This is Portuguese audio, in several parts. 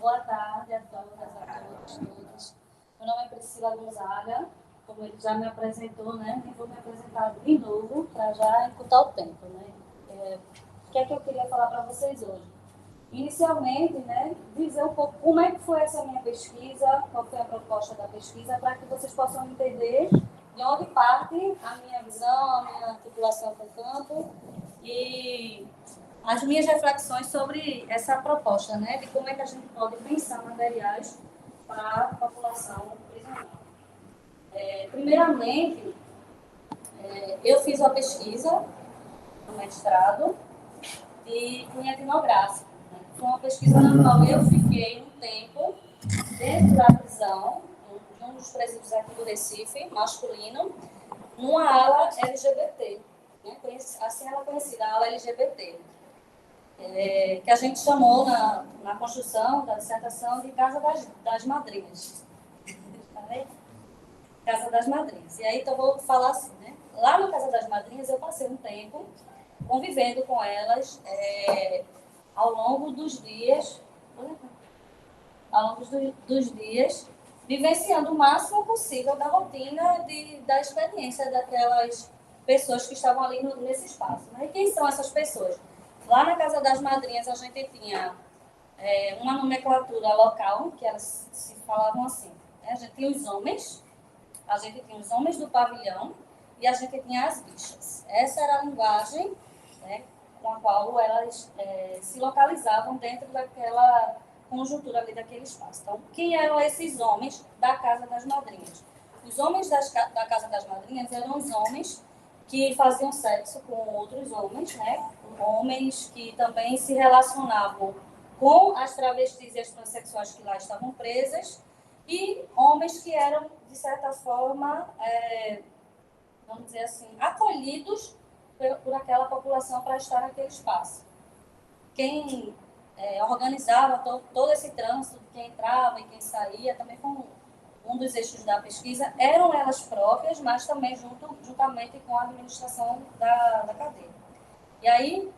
boa tarde a todas, todos. Meu nome é Priscila Gonzaga, como ele já me apresentou, né? E vou me apresentar de novo para já encurtar o tempo, né? O que é que eu queria falar para vocês hoje? Inicialmente, né, dizer um pouco como é que foi essa minha pesquisa, qual foi a proposta da pesquisa, para que vocês possam entender de onde parte a minha visão, a minha articulação com o campo e as minhas reflexões sobre essa proposta, né, de como é que a gente pode pensar materiais para a população prisional. Primeiramente, eu fiz uma pesquisa no mestrado de cunho etnográfico. Foi uma pesquisa na qual eu fiquei um tempo dentro da prisão, de um dos presídios aqui do Recife, masculino, numa ala LGBT, né? Assim ela é conhecida, a ala LGBT, que a gente chamou na construção da dissertação de Casa das Madrinhas. Tá vendo? Casa das Madrinhas. E aí, então, eu vou falar assim, né? Lá na Casa das Madrinhas, eu passei um tempo convivendo com elas ao longo dos dias, vivenciando o máximo possível da rotina da experiência daquelas pessoas que estavam ali nesse espaço. Né? E quem são essas pessoas? Lá na Casa das Madrinhas, a gente tinha uma nomenclatura local, que elas se falavam assim. Né? A gente tinha os homens do pavilhão e a gente tinha as bichas. Essa era a linguagem, né, com a qual elas se localizavam dentro daquela conjuntura ali daquele espaço. Então, quem eram esses homens da Casa das Madrinhas? Os homens da Casa das Madrinhas eram os homens que faziam sexo com outros homens, né? Homens que também se relacionavam com as travestis e as transexuais que lá estavam presas e homens que eram, de certa forma, vamos dizer assim, acolhidos por aquela população para estar naquele espaço. Quem organizava todo esse trânsito, quem entrava e quem saía, também foi um dos eixos da pesquisa, eram elas próprias, mas também juntamente com a administração da cadeia. E aí,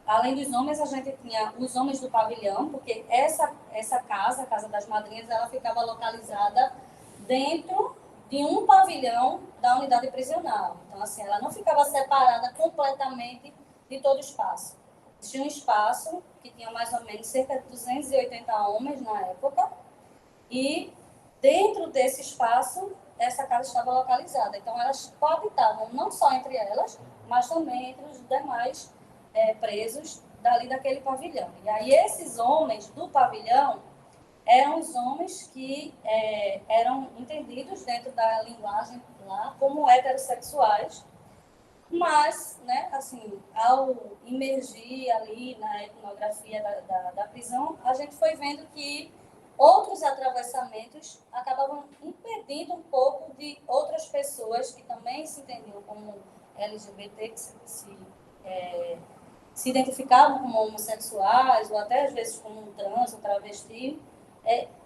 além dos homens, a gente tinha os homens do pavilhão, porque essa casa, a Casa das Madrinhas, ela ficava localizada dentro de um pavilhão da unidade prisional. Então, assim, ela não ficava separada completamente de todo o espaço. Tinha um espaço que tinha mais ou menos cerca de 280 homens na época, e dentro desse espaço, essa casa estava localizada. Então, elas coabitavam não só entre elas, mas também entre os demais presos dali daquele pavilhão. E aí, esses homens do pavilhão eram os homens que eram entendidos dentro da linguagem lá como heterossexuais, mas, né, assim, ao imergir ali na etnografia da prisão, a gente foi vendo que outros atravessamentos acabavam impedindo um pouco de outras pessoas que também se entendiam como LGBT, que se identificavam como homossexuais, ou até às vezes como trans ou travesti,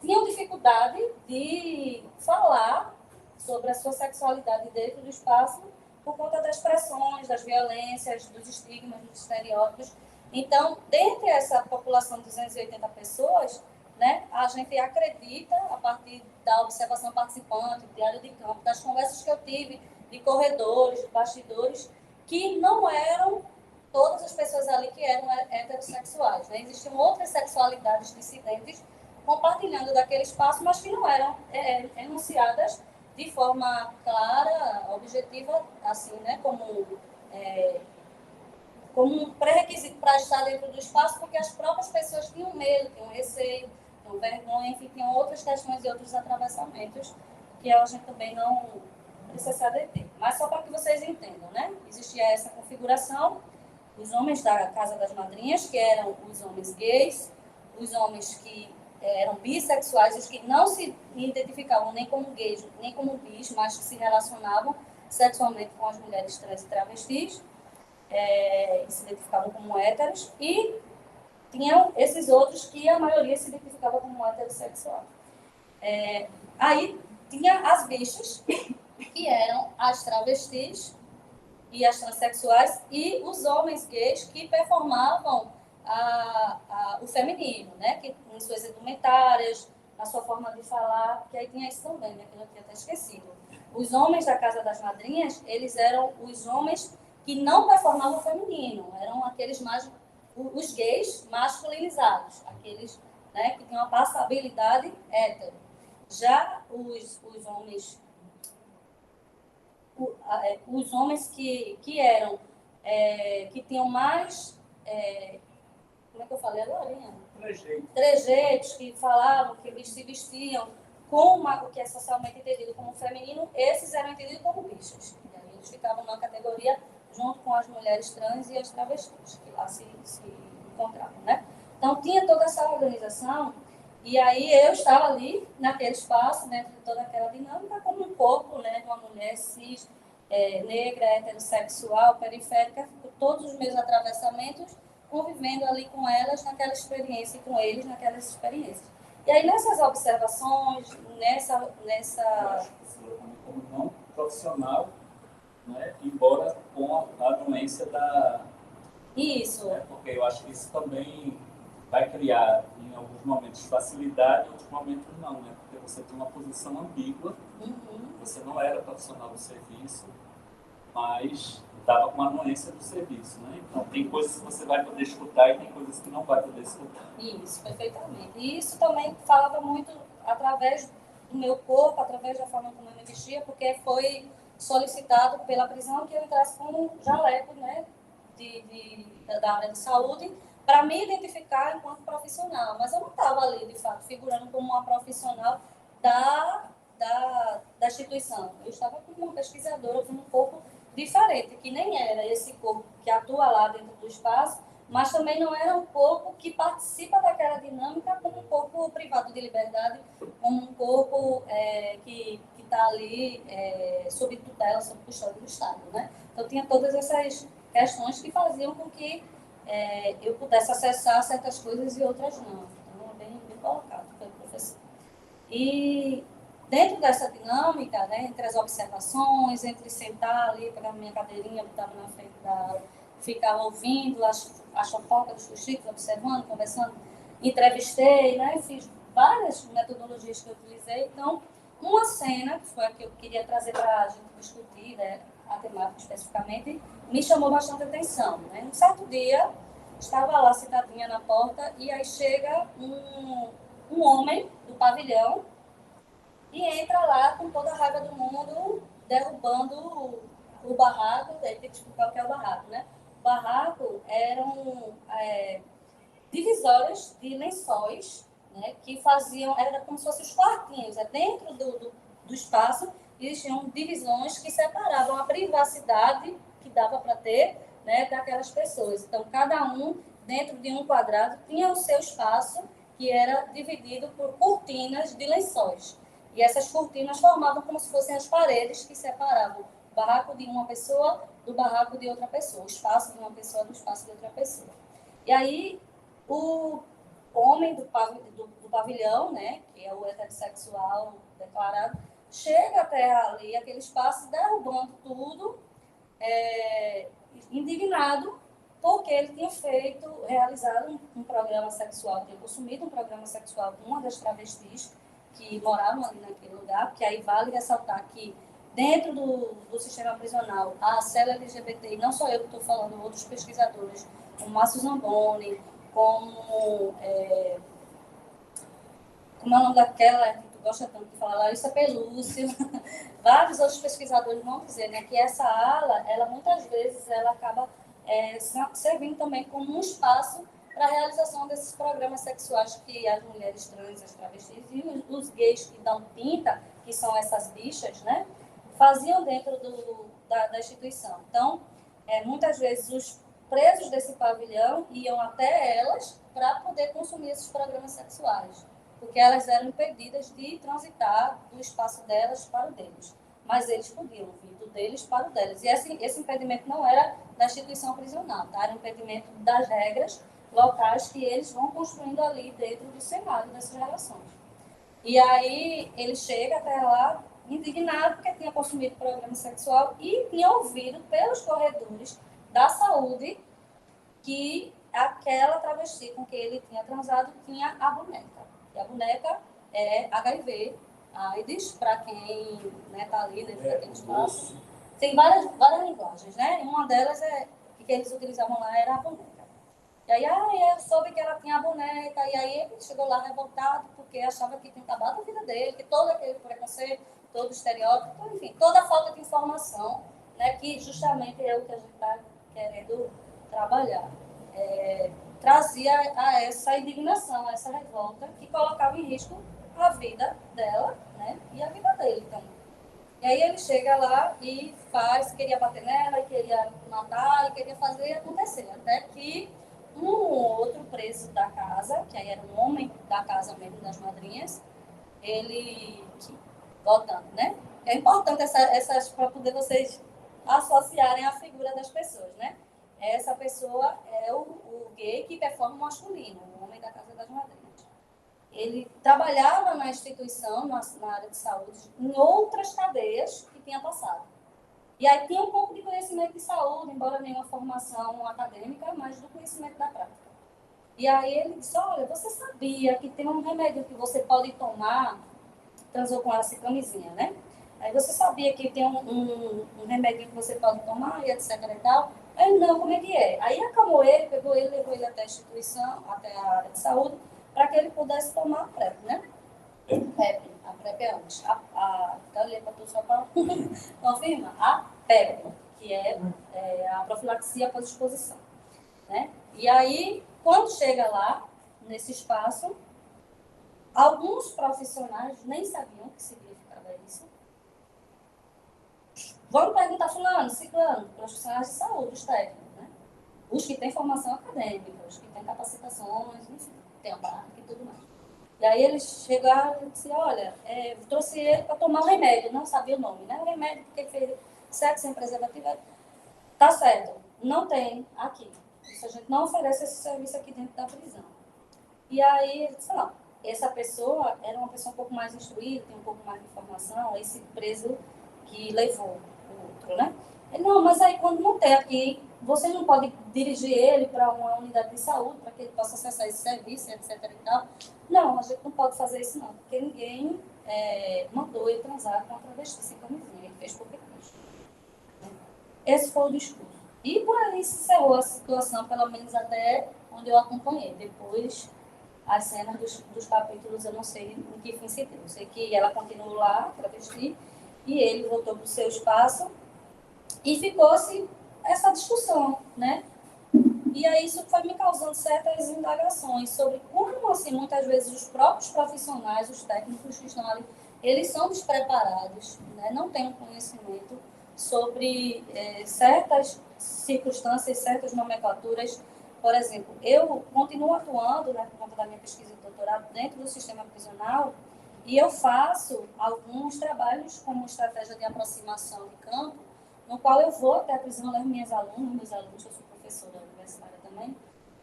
tinham dificuldade de falar sobre a sua sexualidade dentro do espaço por conta das pressões, das violências, dos estigmas, dos estereótipos. Então, dentre essa população de 280 pessoas, né, a gente acredita, a partir da observação participante, do diário de campo, das conversas que eu tive, de corredores, de bastidores, que não eram todas as pessoas ali que eram heterossexuais. Né? Existiam outras sexualidades dissidentes compartilhando daquele espaço, mas que não eram enunciadas de forma clara, objetiva, assim, né, como um pré-requisito para estar dentro do espaço, porque as próprias pessoas tinham medo, tinham receio, tinham vergonha, enfim, tinham outras questões e outros atravessamentos que a gente também não precisa se adeter. Mas só para que vocês entendam, né? Existia essa configuração, os homens da Casa das Madrinhas, que eram os homens gays, os homens que eram bissexuais, os que não se identificavam nem como gays, nem como bis, mas que se relacionavam sexualmente com as mulheres trans e travestis, e se identificavam como héteros, e tinham esses outros que a maioria se identificava como heterossexual. Aí tinha as bichas, que eram as travestis e as transexuais, e os homens gays que performavam o feminino, né? Que em suas vestimentares, na sua forma de falar, porque aí tinha isso também, né, que eu tinha até esquecido. Os homens da Casa das Madrinhas, eles eram os homens que não performavam feminino, eram aqueles mais, os gays masculinizados, aqueles, né, que tinham uma passabilidade hétero. Já os homens que eram, que tinham mais, como é que eu falei agora? Trejeitos, que falavam, que se vestiam com o que é socialmente entendido como feminino, esses eram entendidos como bichas. E aí eles ficavam numa categoria junto com as mulheres trans e as travestis, que lá se encontravam, né? Então, tinha toda essa organização, e aí eu estava ali, naquele espaço, dentro de toda aquela dinâmica, como um corpo, né, de uma mulher cis, negra, heterossexual, periférica, com todos os meus atravessamentos, convivendo ali com elas naquela experiência e com eles naquelas experiências. E aí, nessas observações, nessa... Eu acho que você como não profissional, né, embora com a anuência da... Isso. Né, porque eu acho que isso também vai criar, em alguns momentos, facilidade, em outros momentos não, né? Porque você tem uma posição ambígua, você não era profissional do serviço, mas estava com a anuência do serviço, né? Então, tem coisas que você vai poder escutar e tem coisas que não vai poder escutar. Isso, perfeitamente. E isso também falava muito através do meu corpo, através da forma como eu me vestia, porque foi solicitado pela prisão que eu entrasse com um jaleco, né, da área de saúde, para me identificar enquanto profissional. Mas eu não estava ali, de fato, figurando como uma profissional da instituição. Eu estava como uma pesquisadora, com um corpo diferente, que nem era esse corpo que atua lá dentro do espaço, mas também não era um corpo que participa daquela dinâmica como um corpo privado de liberdade, como um corpo que está ali sob tutela, sob custódia do Estado, né? Então, tinha todas essas questões que faziam com que eu pudesse acessar certas coisas e outras não. Então, é bem colocado pelo professor. E dentro dessa dinâmica, né, entre as observações, entre sentar ali, pegar minha cadeirinha, botar na frente da aula, ficar ouvindo a fofoca dos fuxicos, observando, conversando, entrevistei, né, fiz várias metodologias que eu utilizei. Então, uma cena, que foi a que eu queria trazer para a gente discutir, né, a temática especificamente, me chamou bastante atenção. Né? Um certo dia, estava lá sentadinha na porta e aí chega um homem do pavilhão e entra lá com toda a raiva do mundo, derrubando o barraco. Daí tem que explicar o que é o barraco, né? O barraco eram divisórias de lençóis, né, que faziam, era como se fossem os quartinhos, dentro do espaço existiam divisões que separavam a privacidade que dava para ter, né, daquelas pessoas. Então, cada um, dentro de um quadrado, tinha o seu espaço, que era dividido por cortinas de lençóis. E essas cortinas formavam como se fossem as paredes que separavam o barraco de uma pessoa do barraco de outra pessoa, o espaço de uma pessoa do espaço de outra pessoa. E aí, o homem do pavilhão, né, que é o heterossexual declarado, chega até ali, aquele espaço, derrubando tudo, indignado, porque ele tinha realizado um programa sexual, tinha consumido um programa sexual com uma das travestis que moravam ali naquele lugar, porque aí vale ressaltar que dentro do sistema prisional, a célula LGBT, e não só eu que estou falando, outros pesquisadores, como Márcio Zamboni, como é o nome daquela que tu gosta tanto de falar, Larissa Pelúcio, vários outros pesquisadores vão dizer, né, que essa ala, ela muitas vezes, ela acaba servindo também como um espaço para a realização desses programas sexuais que as mulheres trans, as travestis e os gays que dão pinta, que são essas bichas, né, faziam dentro da instituição. Então, muitas vezes os presos desse pavilhão iam até elas para poder consumir esses programas sexuais, porque elas eram impedidas de transitar do espaço delas para o deles. Mas eles podiam vir do deles para o delas. E esse impedimento não era da instituição prisional, tá? Era um impedimento das regras locais que eles vão construindo ali dentro do cenário dessas relações. E aí ele chega até lá indignado porque tinha consumido programa sexual e tinha ouvido pelos corredores da saúde que aquela travesti com que ele tinha transado tinha a boneca. porque a boneca é HIV, AIDS, para quem está ali dentro daquele espaço. Tem várias linguagens, né? Uma delas que eles utilizavam lá era a boneca. E aí, eu soube que ela tinha a boneca, e aí ele chegou lá revoltado, porque achava que tinha acabado a vida dele, que todo aquele preconceito, todo estereótipo, enfim, toda a falta de informação, né, que justamente é o que a gente está querendo trabalhar. Trazia a essa indignação, a essa revolta, que colocava em risco a vida dela, né, e a vida dele também. E aí ele chega lá e queria bater nela, queria matar, queria fazer acontecer, até que um outro preso da casa, que aí era um homem da casa mesmo, das madrinhas, ele, voltando, né? É importante essas para poder vocês associarem a figura das pessoas, né? Essa pessoa é o gay que performa o masculino, o homem da casa das madrinhas. Ele trabalhava na instituição, na área de saúde, em outras cadeias que tinha passado. E aí tinha um pouco de conhecimento de saúde, embora nenhuma formação acadêmica, mas do conhecimento da prática. E aí ele disse, olha, você sabia que tem um remédio que você pode tomar, transou com ela sem camisinha, né? Aí você sabia que tem um remédio que você pode tomar, e etc e tal. Aí não, como é que é? Aí acalmou ele, pegou ele, levou ele até a instituição, até a área de saúde, para que ele pudesse tomar a PrEP, né? A PrEP é antes. Só para confirma. A PrEP, que é a profilaxia após exposição, né? E aí, quando chega lá, nesse espaço, alguns profissionais nem sabiam o que significava isso. Vamos perguntar fulano, ciclano, profissionais de saúde, os técnicos, né? Os que têm formação acadêmica, os que têm capacitações, enfim, tem a prática e tudo mais. E aí eles chegaram e disseram, olha, trouxe ele para tomar um remédio, não sabia o nome, né? O remédio porque ele fez sexo sem preservativo. Tá certo, não tem aqui. A gente não oferece esse serviço aqui dentro da prisão. E aí ele disse, não, essa pessoa era uma pessoa um pouco mais instruída, tem um pouco mais de informação, esse preso que levou o outro, né? Ele, não, mas aí quando não tem aqui, você não pode dirigir ele para uma unidade de saúde, para que ele possa acessar esse serviço, etc. e tal. Não, a gente não pode fazer isso não, porque ninguém mandou ele transar com a travesti sem camisinha, ele fez porque quis. Esse foi o discurso. E por aí se encerrou a situação, pelo menos até onde eu acompanhei. Depois, as cenas dos capítulos, eu não sei em que fim se deu. Eu sei que ela continuou lá, travesti, e ele voltou para o seu espaço, e ficou-se essa discussão, né? E aí isso foi me causando certas indagações sobre como, assim, muitas vezes os próprios profissionais, os técnicos que estão ali, eles são despreparados, né? Não têm um conhecimento sobre certas circunstâncias, certas nomenclaturas. Por exemplo, eu continuo atuando, né, por conta da minha pesquisa de doutorado, dentro do sistema prisional, e eu faço alguns trabalhos como estratégia de aproximação de campo, no qual eu vou até a prisão, levo meus alunos, eu sou professora universitária também,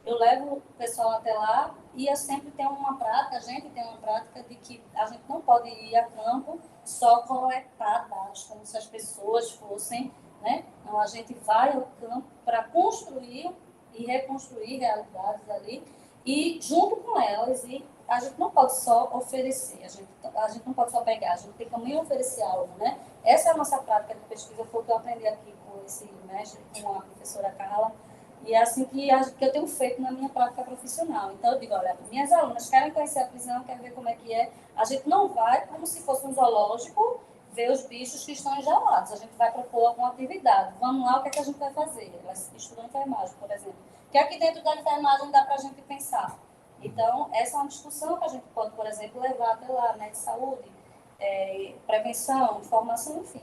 eu levo o pessoal até lá e eu sempre tenho uma prática, a gente tem uma prática de que a gente não pode ir a campo só coletar dados, como se as pessoas fossem, né? Então, a gente vai ao campo para construir e reconstruir realidades ali e junto com elas, e a gente não pode só oferecer, a gente não pode só pegar, a gente tem que também oferecer algo, né? Essa é a nossa prática de pesquisa, foi o que eu aprendi aqui com esse mestre, com a professora Carla, e é assim que eu tenho feito na minha prática profissional. Então, eu digo, olha, minhas alunas querem conhecer a prisão, querem ver como é que é. A gente não vai, como se fosse um zoológico, ver os bichos que estão enjaulados. A gente vai propor alguma atividade. Vamos lá, o que é que a gente vai fazer? Elas estudam enfermagem, por exemplo. O que aqui dentro da enfermagem dá para a gente pensar? Então, essa é uma discussão que a gente pode, por exemplo, levar até lá, né, de saúde, prevenção, informação, enfim.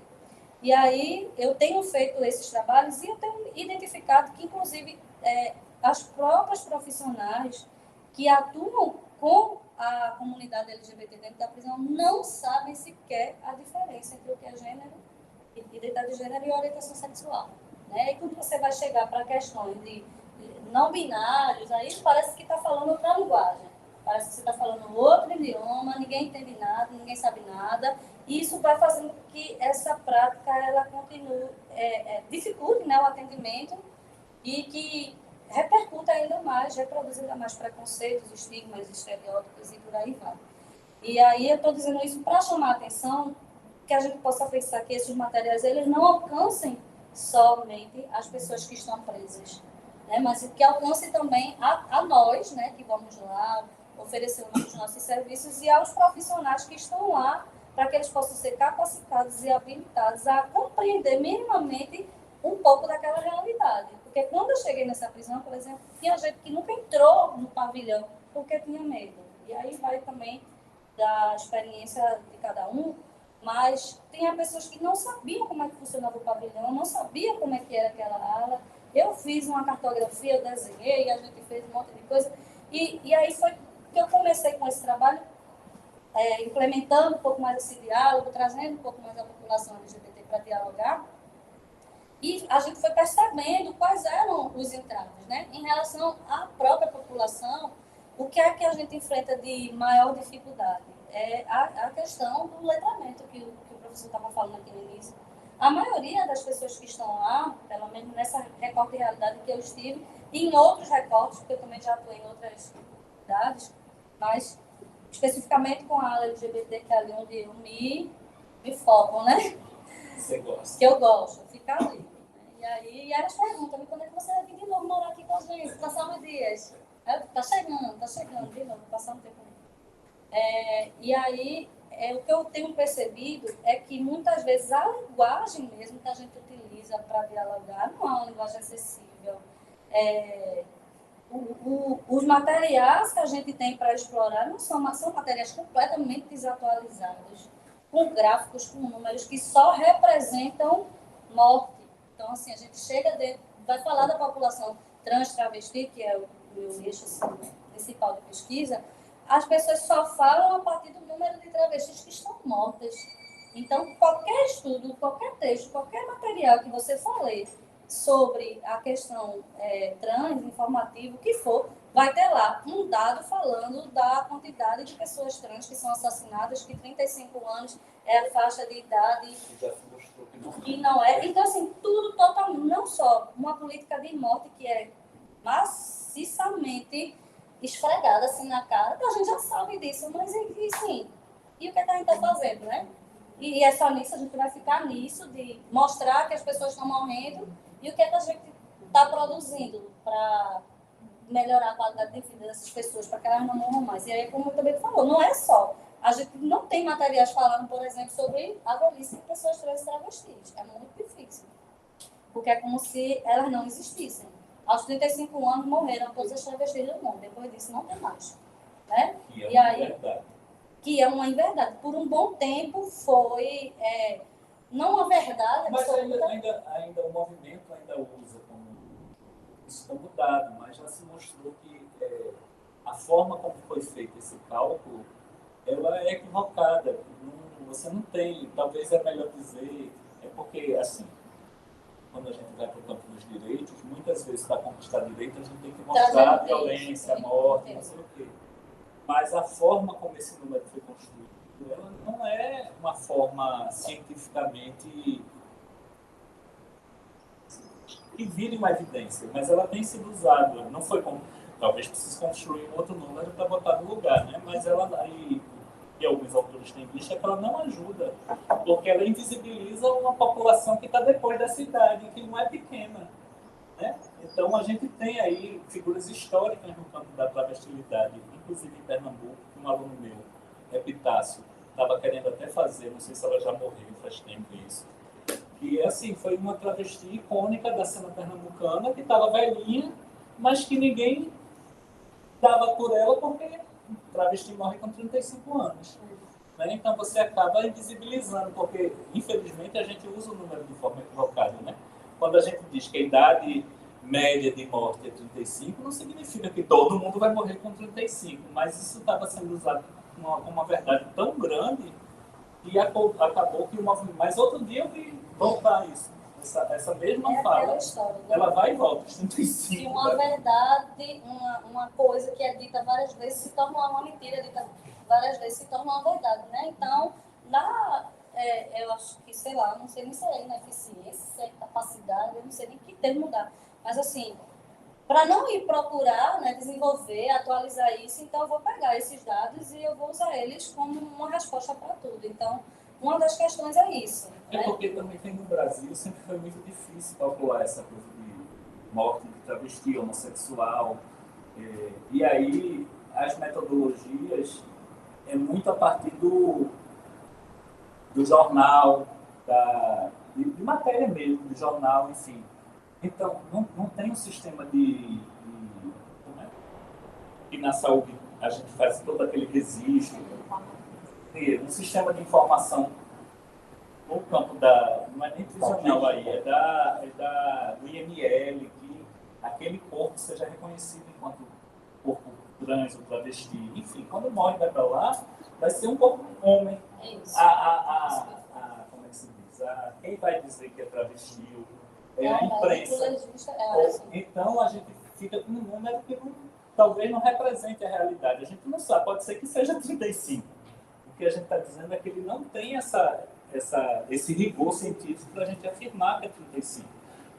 E aí, eu tenho feito esses trabalhos e eu tenho identificado que, inclusive, as próprias profissionais que atuam com a comunidade LGBT dentro da prisão não sabem sequer a diferença entre o que é gênero, identidade de gênero e orientação sexual. Né? E quando você vai chegar para questões de não binários, aí parece que está falando outra linguagem. Parece que você está falando outro idioma, ninguém entende nada, ninguém sabe nada. E isso vai fazendo com que essa prática ela continue, dificulte, né, o atendimento e que repercute ainda mais, reproduz ainda mais preconceitos, estigmas, estereótipos e por aí vai. E aí eu estou dizendo isso para chamar a atenção, que a gente possa pensar que esses materiais eles não alcancem somente as pessoas que estão presas, né? Mas que alcance também a nós, né, que vamos lá oferecer os nossos serviços e aos profissionais que estão lá para que eles possam ser capacitados e habilitados a compreender minimamente um pouco daquela realidade. Porque quando eu cheguei nessa prisão, por exemplo, tinha gente que nunca entrou no pavilhão porque tinha medo. E aí vai também da experiência de cada um, mas tinha pessoas que não sabiam como é que funcionava o pavilhão, não sabiam como é que era aquela ala. Eu fiz uma cartografia, eu desenhei, a gente fez um monte de coisa. E aí foi que eu comecei com esse trabalho, implementando um pouco mais esse diálogo, trazendo um pouco mais a população LGBT para dialogar. E a gente foi percebendo quais eram os entraves, né? Em relação à própria população, o que é que a gente enfrenta de maior dificuldade? É a questão do letramento, que o professor estava falando aqui no início. A maioria das pessoas que estão lá, pelo menos nessa recorte de realidade que eu estive, e em outros recortes, porque eu também já atuei em outras idades, mas especificamente com a ala LGBT, que é ali onde eu me foco, né? Você gosta. Que eu gosto, ficar ali. E elas perguntam, quando é que você vai vir de novo morar aqui com a gente? Passar uns dias. Tá chegando de novo, passar um tempo. E aí, o que eu tenho percebido é que muitas vezes a linguagem mesmo que a gente utiliza para dialogar não é uma linguagem acessível. Os materiais que a gente tem para explorar não são materiais completamente desatualizados, com gráficos, com números que só representam morte. Então, assim, a gente chega vai falar da população trans, travesti, que é o meu eixo assim, principal de pesquisa, as pessoas só falam a partir do número de travestis que estão mortas. Então, qualquer estudo, qualquer texto, qualquer material que você for ler sobre a questão trans, informativo, o que for, vai ter lá um dado falando da quantidade de pessoas trans que são assassinadas, que 35 anos é a faixa de idade que não é. Então, assim, tudo totalmente, não só uma política de morte que é maciçamente esfregada assim na cara, a gente já sabe disso, mas enfim, e o que a gente está fazendo, né? E é só nisso, a gente vai ficar nisso, de mostrar que as pessoas estão morrendo e o que a gente está produzindo para melhorar a qualidade de vida dessas pessoas, para que elas não morram mais. E aí, como eu também falou, não é só. A gente não tem materiais falando, por exemplo, sobre a velhice de pessoas trans e travestis. É muito difícil. Porque é como se elas não existissem. Aos 35 anos morreram todas as travestis do mundo. Depois disso, não tem mais. Né? E aí, verdade. Que é uma inverdade. Por um bom tempo foi não uma verdade. Mas ainda o movimento ainda usa como isso está mudado, mas já se mostrou que a forma como foi feito esse cálculo, ela é equivocada. Você não tem, talvez é melhor dizer, porque assim, quando a gente vai para o campo dos direitos, muitas vezes para conquistar direito a gente tem que mostrar a violência, a morte, não sei o quê. Mas a forma como esse número foi construído, ela não é uma forma cientificamente que vire uma evidência, mas ela tem sido usada. Não foi como, talvez precise construir um outro número para botar no lugar, né? Mas ela, e alguns autores têm visto, é que ela não ajuda, porque ela invisibiliza uma população que está depois dessa idade, que não é pequena. Né? Então, a gente tem aí figuras históricas no campo da travestilidade, inclusive em Pernambuco, um aluno meu, Epitácio, estava querendo até fazer, não sei se ela já morreu, faz tempo isso, que assim, foi uma travesti icônica da cena pernambucana, que estava velhinha, mas que ninguém dava por ela porque travesti morre com 35 anos. Né? Então, você acaba invisibilizando, porque, infelizmente, a gente usa o número de forma equivocada, né? Quando a gente diz que a idade média de morte é 35, não significa que todo mundo vai morrer com 35, mas isso estava sendo usado como uma verdade tão grande e acabou que o movimento... Mas outro dia eu vi voltar isso, essa mesma fala, história, né? Ela vai e volta, 35. Se uma verdade, uma coisa que é dita várias vezes se torna uma mentira, dita várias vezes se torna uma verdade, né? Então, eu acho que, sei lá, não sei nem se é ineficiência, se é capacidade, eu não sei nem que termo mudar. Mas, assim, para não ir procurar, né, desenvolver, atualizar isso, então eu vou pegar esses dados e eu vou usar eles como uma resposta para tudo. Então, uma das questões é isso. É né? porque também tem no Brasil, sempre foi muito difícil calcular essa coisa de morte de travesti, homossexual. E aí, as metodologias é muito a partir do jornal, de matéria mesmo, do jornal, enfim. Então, não tem um sistema e na saúde a gente faz todo aquele registro, um sistema de informação no campo não é nem prisional aí, do IML, que aquele corpo seja reconhecido enquanto corpo trans ou travesti. Enfim, quando morre vai para lá, vai ser um corpo homem. É isso. Como é que se diz? Quem vai dizer que é travesti? A imprensa. Então, a gente fica com um número que talvez não represente a realidade. A gente não sabe, pode ser que seja 35. O que a gente está dizendo é que ele não tem esse rigor científico para a gente afirmar que é 35.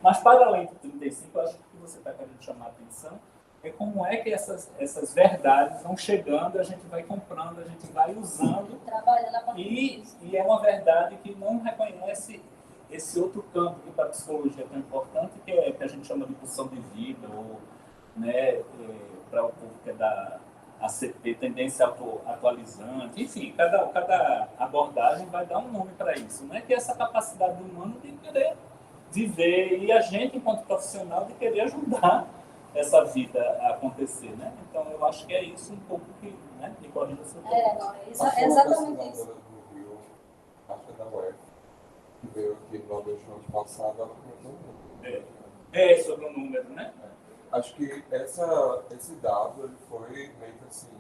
Mas, para além de 35, eu acho que o que você está querendo chamar a atenção é como é que essas verdades vão chegando, a gente vai comprando, a gente vai usando, e é uma verdade que não reconhece esse outro campo que para a psicologia é tão importante, que a gente chama de pulsão de vida, ou, né, para o povo que é da ACT, tendência atualizante, enfim, cada abordagem vai dar um nome para isso, né? Que é essa capacidade do humano de querer viver, e a gente, enquanto profissional, de querer ajudar essa vida a acontecer, né? Então, eu acho que é isso um pouco que, né, me corrija se eu estou... É exatamente isso. Do Rio, acho que é da UEF, que veio aqui no Nordeste no ano passado, ela comentou muito. Sobre o número, né? Acho que esse dado ele foi meio que assim,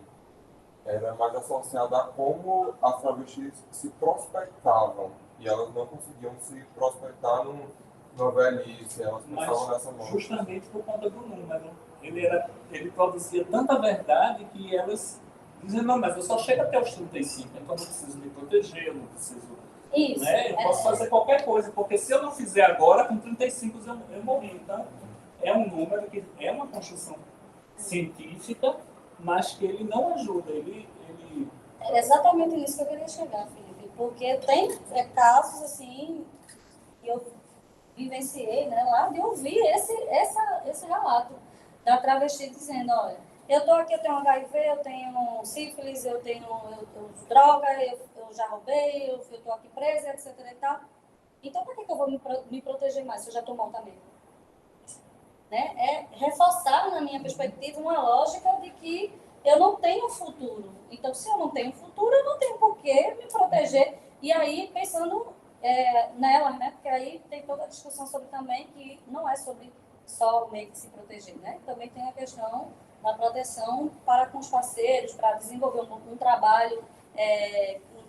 era mais associado a como as travestis se prospectavam, e elas não conseguiam se prospectar numa velhice, elas pensavam nessa morte. Justamente por conta do número. Ele produzia tanta verdade que elas diziam, não, mas eu só chego até os 35, então eu não preciso me proteger, eu não preciso... Isso. Né? Eu posso fazer qualquer coisa, porque se eu não fizer agora, com 35 eu morri. Então, é um número que é uma construção científica, mas que ele não ajuda. É exatamente nisso que eu queria chegar, Felipe, porque tem casos assim que eu vivenciei, né, lá de ouvir esse relato da travesti dizendo, olha, eu estou aqui, eu tenho HIV, eu tenho sífilis, eu uso droga, eu já roubei, eu estou aqui presa, etc. E tal. Então, por que eu vou me proteger mais se eu já estou morta mesmo? Né? É reforçar, na minha perspectiva, uma lógica de que eu não tenho futuro. Então, se eu não tenho futuro, eu não tenho por que me proteger. E aí, pensando nelas, né? Porque aí tem toda a discussão sobre também que não é sobre só meio que se proteger, né? Também tem a questão da proteção para com os parceiros, para desenvolver um trabalho,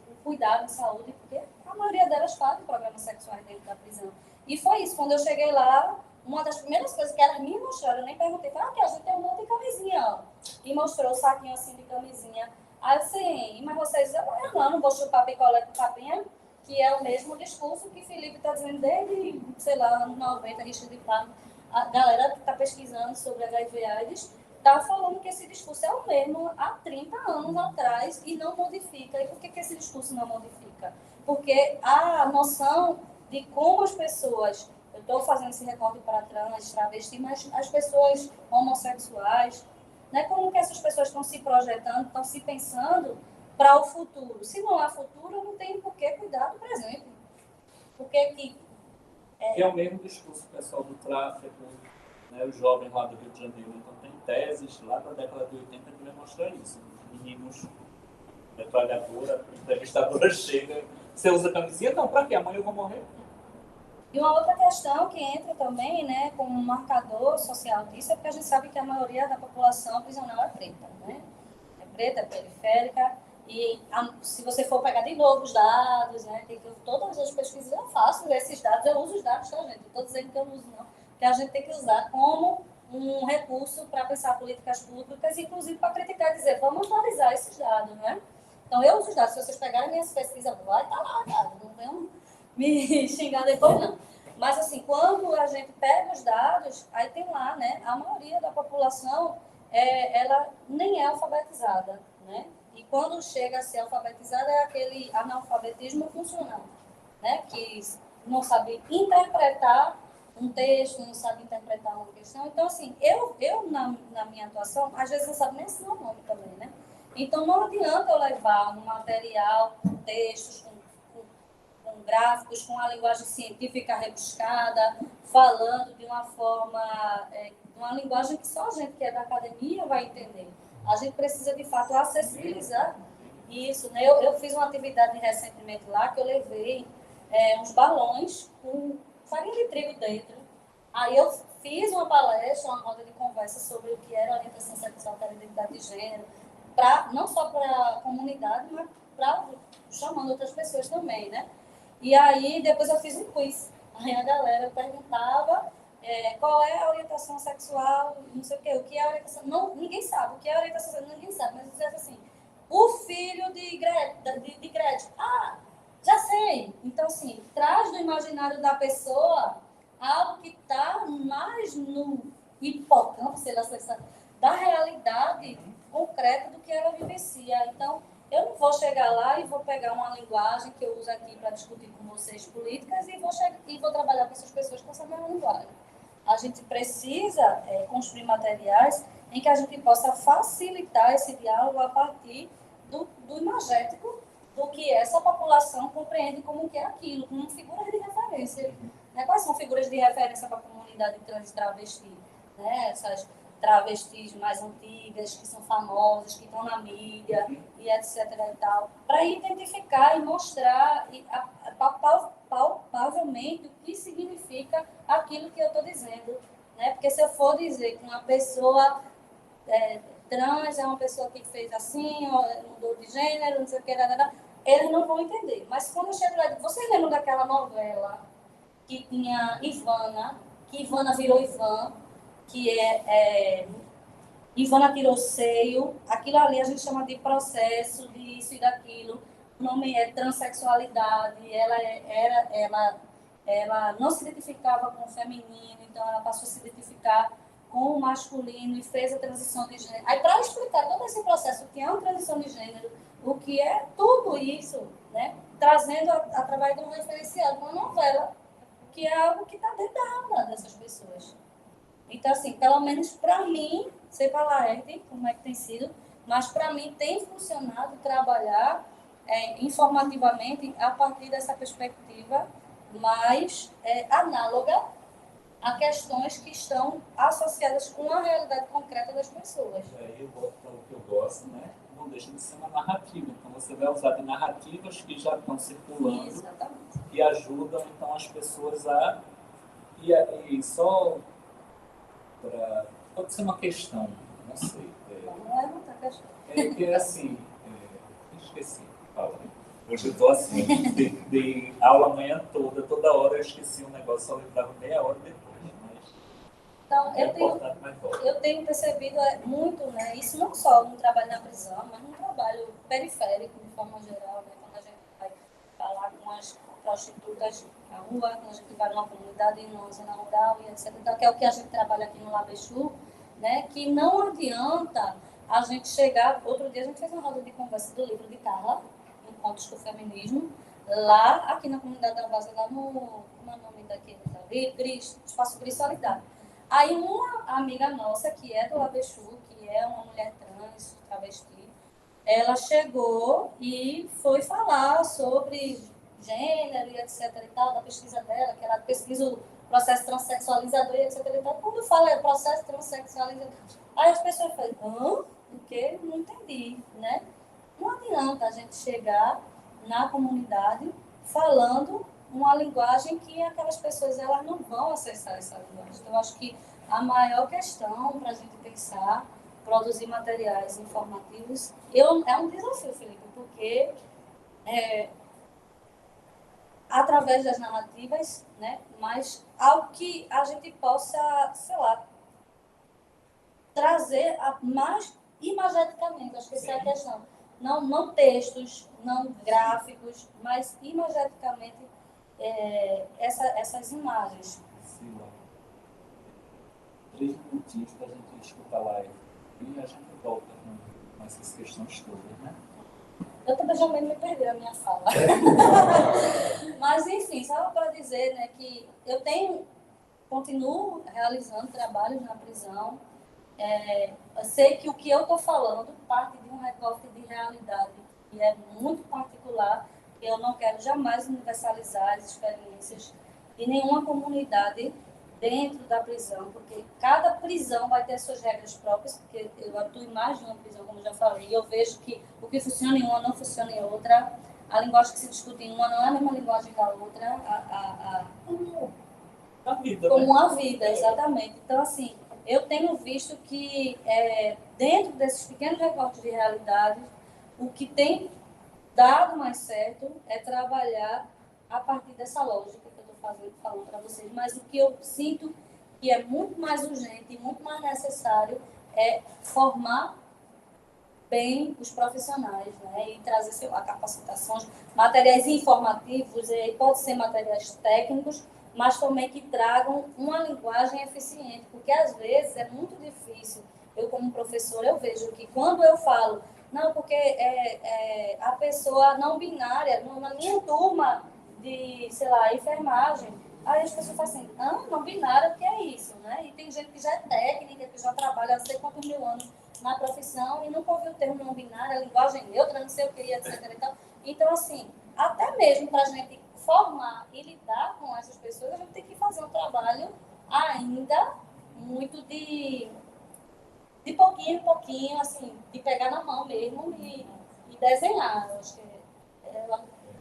um cuidado em saúde, porque a maioria delas fazem programas sexuais dentro da prisão. E foi isso, quando eu cheguei lá, uma das primeiras coisas que elas me mostraram, eu nem perguntei, que a gente tem um monte de camisinha, ó. E mostrou o saquinho assim de camisinha. Aí eu disse, mas vocês, eu não vou chupar picolé com capinha, que é o mesmo discurso que Felipe está dizendo desde, sei lá, anos 90, risco de plástico. A galera que está pesquisando sobre HIV/AIDS está falando que esse discurso é o mesmo há 30 anos atrás e não modifica. E por que esse discurso não modifica? Porque a noção de como as pessoas... Eu estou fazendo esse recorte para trans, travesti, mas as pessoas homossexuais, né, como que essas pessoas estão se projetando, estão se pensando para o futuro? Se não há futuro, não tem por que cuidar do presente. Porque que... É o mesmo discurso pessoal do tráfico, né, os jovens lá do Rio de Janeiro. Então, tem teses lá da década de 80 que vai mostrar isso. Os meninos, metralhadora, entrevistadora chega, você usa camisinha? Não, para quê? Amanhã eu vou morrer. E uma outra questão que entra também, né, como um marcador social disso, é porque a gente sabe que a maioria da população prisional é preta, né? É preta, é periférica, e se você for pegar de novo os dados, né, todas as pesquisas eu faço esses dados, eu uso os dados, tá, gente? Não estou dizendo que eu não uso, não, que a gente tem que usar como um recurso para pensar políticas públicas, inclusive para criticar e dizer, vamos atualizar esses dados, né? Então, eu uso os dados, se vocês pegarem minhas pesquisas, vai estar lá, cara, não venham me xingar depois, não. Mas, assim, quando a gente pega os dados, aí tem lá, né? A maioria da população, ela nem é alfabetizada, né? E quando chega a ser alfabetizada, é aquele analfabetismo funcional, né? Que não sabe interpretar um texto, não sabe interpretar uma questão. Então, assim, eu na minha atuação, às vezes não sabe nem ensinar o nome também, né? Então, não adianta eu levar um material com textos, com gráficos, com a linguagem científica rebuscada, falando de uma forma, uma linguagem que só a gente que é da academia vai entender. A gente precisa, de fato, acessibilizar isso, né? Eu fiz uma atividade recentemente lá que eu levei uns balões com farinha de trigo dentro. Aí eu fiz uma palestra, uma roda de conversa sobre o que era orientação sexual, que era identidade de gênero, não só para a comunidade, mas chamando outras pessoas também, né? E aí, depois eu fiz um quiz. Aí a galera perguntava qual é a orientação sexual, não sei o que é orientação... Não, ninguém sabe o que é orientação sexual, ninguém sabe, mas dizia assim, o filho de Gretchen. Ah, já sei. Então, assim, traz do imaginário da pessoa algo que está mais no hipocampo, sei lá, da realidade concreta do que ela vivencia. Então, eu não vou chegar lá e vou pegar uma linguagem que eu uso aqui para discutir com vocês políticas e vou trabalhar com essas pessoas com essa mesma linguagem. A gente precisa construir materiais em que a gente possa facilitar esse diálogo a partir do imagético do que essa população compreende como que é aquilo, como figuras de referência. Né? Quais são figuras de referência para a comunidade trans e travesti? Né? Essas travestis mais antigas, que são famosas, que estão na mídia, e etc. e tal, para identificar e mostrar palpavelmente o que significa aquilo que eu estou dizendo. Né? Porque se eu for dizer que uma pessoa trans é uma pessoa que fez assim, mudou de gênero, não sei o que, eles não vão entender. Mas quando eu chego lá, vocês lembram daquela novela que tinha Ivana, que Ivana virou Ivan, que Ivana tirou seio, aquilo ali a gente chama de processo, disso e daquilo, o nome é transexualidade, ela não se identificava com o feminino, então ela passou a se identificar com o masculino e fez a transição de gênero. Aí, para explicar todo esse processo, o que é uma transição de gênero, o que é tudo isso, né? Trazendo através de um referencial, de uma novela, que é algo que está dentro da alma dessas pessoas. Então, assim, pelo menos para mim, sei para lá, como é que tem sido, mas para mim tem funcionado trabalhar informativamente a partir dessa perspectiva mais análoga a questões que estão associadas com a realidade concreta das pessoas. Aí eu volto para o que eu gosto, né? Não deixa de ser uma narrativa. Então, você vai usar de narrativas que já estão circulando. Exatamente. E ajudam, então, as pessoas a... E só... Pode ser uma questão, não sei. Não é muita questão. Que é assim, esqueci, fala. Hoje eu estou assim, de aula a manhã toda hora eu esqueci um negócio, só lembrava meia hora depois. Mas então, eu tenho percebido muito, né, isso não só no trabalho na prisão, mas no trabalho periférico, de forma geral, né, quando a gente vai falar com as prostitutas na rua, quando a gente vai numa comunidade, em uma zona rural e etc. Então, que é o que a gente trabalha aqui no Labexu, né, que não adianta a gente chegar... Outro dia a gente fez uma roda de conversa do livro de Carla, Encontros com o Feminismo, lá, aqui na comunidade da Vaza, lá no... Como é o nome daquele? Espaço Gris Solidário. Aí uma amiga nossa, que é do Labexu, que é uma mulher trans, travesti, ela chegou e foi falar sobre gênero e etc. e tal, da pesquisa dela, que ela pesquisa o processo transexualizador e etc. e tal. Quando fala processo transexualizador, aí as pessoas falam, o quê? Não entendi, né? Não adianta a gente chegar na comunidade falando uma linguagem que aquelas pessoas elas não vão acessar essa linguagem. Então, eu acho que a maior questão para a gente pensar, produzir materiais informativos, é um desafio, Felipe, porque através das narrativas, né, mas algo que a gente possa, sei lá, trazer mais imageticamente, acho que essa é a questão. Não textos, não gráficos, mas imageticamente essas imagens. Sila, 3 minutinhos para a gente escutar a live e a gente volta com essas questões todas, né? Eu também já me perdi a minha fala. Mas, enfim, só para dizer, né, que eu continuo realizando trabalhos na prisão. Eu sei que o que eu estou falando parte de um recorte de realidade que é muito particular. Eu não quero jamais universalizar as experiências de nenhuma comunidade dentro da prisão, porque cada prisão vai ter suas regras próprias, porque eu atuo em mais de uma prisão, como já falei, e eu vejo que o que funciona em uma não funciona em outra, a linguagem que se discute em uma não é a mesma linguagem da outra, A vida, como né? a vida, exatamente. Então, assim, eu tenho visto que dentro desses pequenos recortes de realidade, o que tem dado mais certo é trabalhar a partir dessa lógica que eu estou falando para vocês. Mas o que eu sinto que é muito mais urgente e muito mais necessário é formar bem os profissionais, né? E trazer, sei lá, capacitações, materiais informativos, pode ser materiais técnicos, mas também que tragam uma linguagem eficiente, porque às vezes é muito difícil. Eu, como professora, eu vejo que quando eu falo, não, porque a pessoa não binária, na minha turma de, sei lá, enfermagem, aí as pessoas falam assim, não binária, o que é isso, né? E tem gente que já é técnica, que já trabalha há não sei quantos mil anos na profissão e nunca ouviu o termo não binária, linguagem neutra, não sei o que, etc. E tal. Então, assim, até mesmo para a gente formar e lidar com essas pessoas, a gente tem que fazer um trabalho ainda muito de pouquinho em pouquinho, assim, de pegar na mão mesmo e desenhar. Eu acho que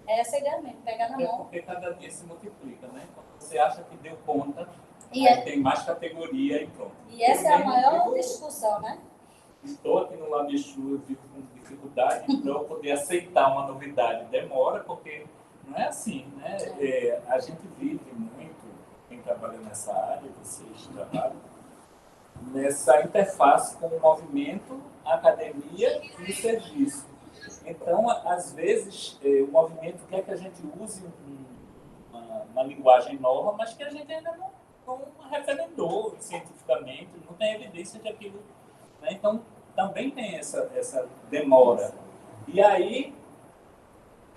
é essa a ideia mesmo, pegar na mão. Porque cada dia se multiplica, né? Quando você acha que deu conta, aí tem mais categoria e pronto. E essa é a maior discussão, né? Estou aqui no Labixu, eu vivo com dificuldade, então eu poder aceitar uma novidade demora, porque não é assim, né? A gente vive muito, quem trabalha nessa área, vocês trabalham, nessa interface com o movimento, a academia e o serviço. Então, às vezes, o movimento quer que a gente use uma linguagem nova, mas que a gente ainda não referendou cientificamente, não tem evidência de aquilo. Né? Então, também tem essa demora. E aí,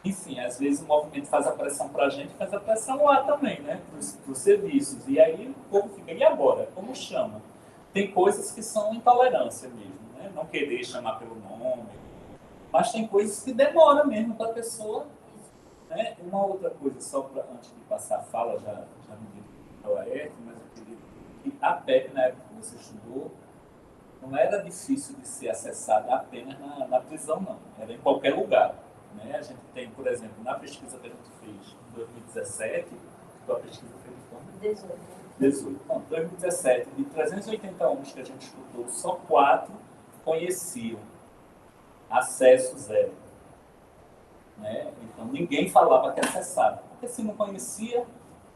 enfim, às vezes o movimento faz a pressão para a gente, faz a pressão lá também, né? Para os serviços. E aí o povo fica, e agora? Como chama? Tem coisas que são intolerância mesmo, né? Não querer chamar pelo nome. Mas tem coisas que demoram mesmo para a pessoa. Né? Uma outra coisa, só antes de passar a fala, já me dirigi ao Aéreo, mas eu queria que a PEC, na época que você estudou, não era difícil de ser acessada apenas na prisão, não. Era em qualquer lugar. Né? A gente tem, por exemplo, na pesquisa que a gente fez em 2017, a pesquisa foi de quando? 18. Então, 2017, de 380 homens que a gente escutou, só 4 conheciam. Acesso zero. Né? Então, ninguém falava que acessava. Porque se não conhecia,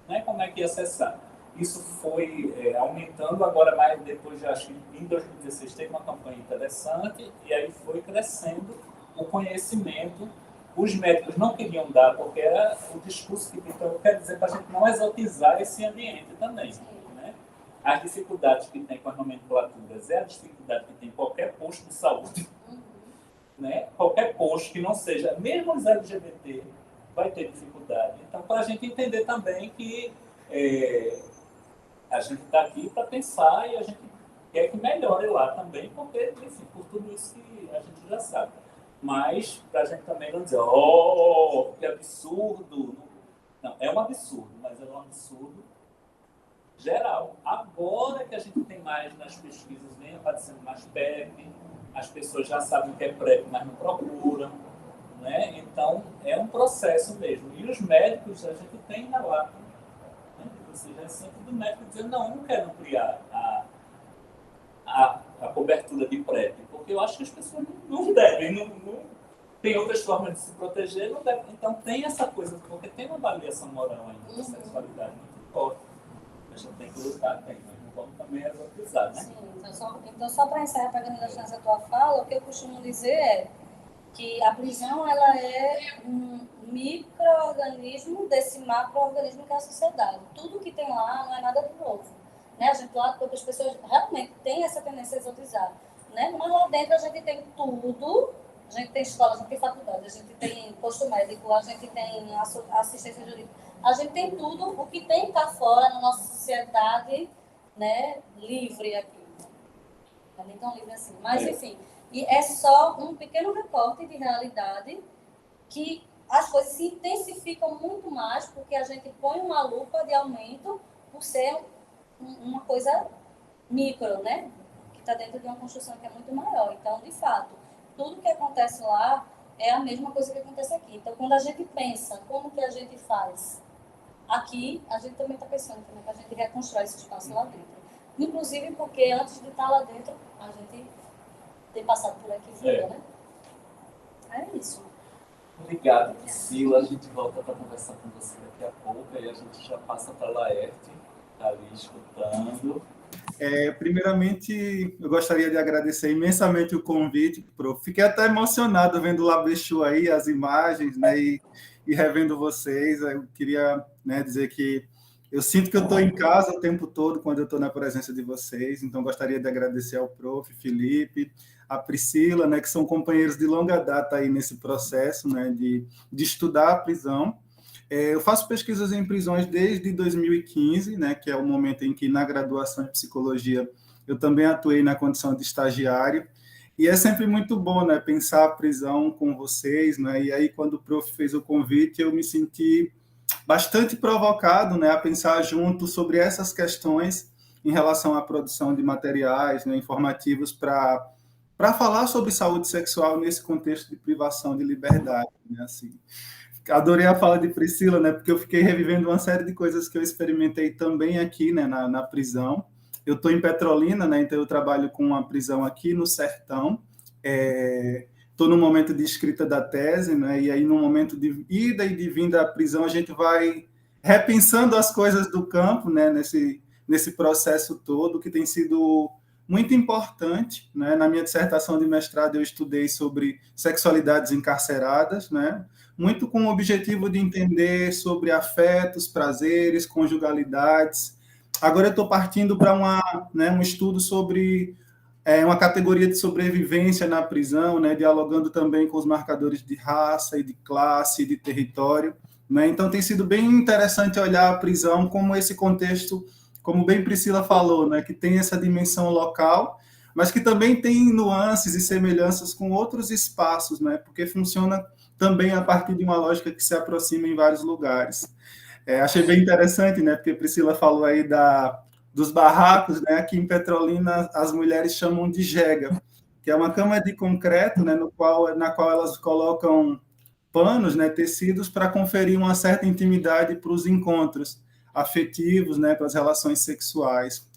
né, como é que ia acessar? Isso foi aumentando agora, mais depois, já acho que em 2016 teve uma campanha interessante e aí foi crescendo o conhecimento. Os médicos não queriam dar, porque era o discurso que então quer dizer para a gente não exotizar esse ambiente também. Né? As dificuldades que tem com as nomenclaturas é a dificuldade que tem qualquer posto de saúde. Né? Qualquer posto que não seja, mesmo os LGBT, vai ter dificuldade. Então, para a gente entender também que a gente está aqui para pensar e a gente quer que melhore lá também, porque, enfim, por tudo isso que a gente já sabe. Mas, para a gente também não dizer, que absurdo. Não, é um absurdo, mas é um absurdo geral. Agora que a gente tem mais nas pesquisas, vem aparecendo mais PEP, as pessoas já sabem o que é PrEP, mas não procuram. Né? Então, é um processo mesmo. E os médicos, a gente tem na lata. Né? Você já sente do médico dizendo, não quero ampliar a cobertura de PrEP, porque eu acho que as pessoas não devem, não tem outras formas de se proteger, não devem. Então, tem essa coisa, porque tem uma avaliação moral ainda da sexualidade muito forte. A gente tem que lutar, mas não vamos também exotizar, né? Sim, então só para encerrar, pegando a tua fala, o que eu costumo dizer é que a prisão ela é um micro-organismo desse macro-organismo que é a sociedade. Tudo que tem lá não é nada de novo. Né? A gente lá, porque as pessoas realmente têm essa tendência a exotizar. Né? Mas lá dentro a gente tem tudo, a gente tem escola, a gente tem faculdade, a gente tem posto médico, a gente tem assistência jurídica, a gente tem tudo o que tem cá fora na nossa sociedade, né, livre aqui. Não é nem tão livre assim, mas enfim. E é só um pequeno recorte de realidade que as coisas se intensificam muito mais porque a gente põe uma lupa de aumento por ser uma coisa micro, né? Que está dentro de uma construção que é muito maior. Então, de fato, tudo que acontece lá é a mesma coisa que acontece aqui. Então, quando a gente pensa como que a gente faz aqui, a gente também está pensando como é que a gente reconstrói esse espaço lá dentro. Inclusive porque antes de estar lá dentro, a gente tem passado por aqui fora, né? É isso. Obrigado, Priscila. A gente volta para conversar com você daqui a pouco e a gente já passa para a Laerte, que está ali escutando. Primeiramente, eu gostaria de agradecer imensamente o convite, prof. Fiquei até emocionado vendo o Labexu aí, as imagens, né, e revendo vocês. Eu queria, né, dizer que eu sinto que eu estou em casa o tempo todo quando eu estou na presença de vocês, então gostaria de agradecer ao prof. Felipe, a Priscila, né, que são companheiros de longa data aí nesse processo, né, de estudar a prisão. Eu faço pesquisas em prisões desde 2015, né, que é o momento em que, na graduação em psicologia, eu também atuei na condição de estagiário, e é sempre muito bom, né, pensar a prisão com vocês, né, e aí quando o prof fez o convite, eu me senti bastante provocado, né, a pensar junto sobre essas questões em relação à produção de materiais, né, informativos para falar sobre saúde sexual nesse contexto de privação de liberdade, né, assim. Adorei a fala de Priscila, né, porque eu fiquei revivendo uma série de coisas que eu experimentei também aqui, né, na prisão. Eu estou em Petrolina, né, então eu trabalho com uma prisão aqui no Sertão. Estou no momento de escrita da tese, né, e aí no momento de ida e de vinda à prisão a gente vai repensando as coisas do campo, né, nesse processo todo, que tem sido muito importante, né? Na minha dissertação de mestrado eu estudei sobre sexualidades encarceradas, né? Muito com o objetivo de entender sobre afetos, prazeres, conjugalidades. Agora eu estou partindo para um estudo sobre uma categoria de sobrevivência na prisão, né? Dialogando também com os marcadores de raça e de classe e de território, né? Então tem sido bem interessante olhar a prisão como esse contexto, como bem Priscila falou, né, que tem essa dimensão local, mas que também tem nuances e semelhanças com outros espaços, né, porque funciona também a partir de uma lógica que se aproxima em vários lugares. Achei bem interessante, né, porque Priscila falou aí dos barracos, né, aqui em Petrolina as mulheres chamam de jega, que é uma cama de concreto, né, na qual elas colocam panos, né, tecidos, para conferir uma certa intimidade para os encontros afetivos, né, para as relações sexuais.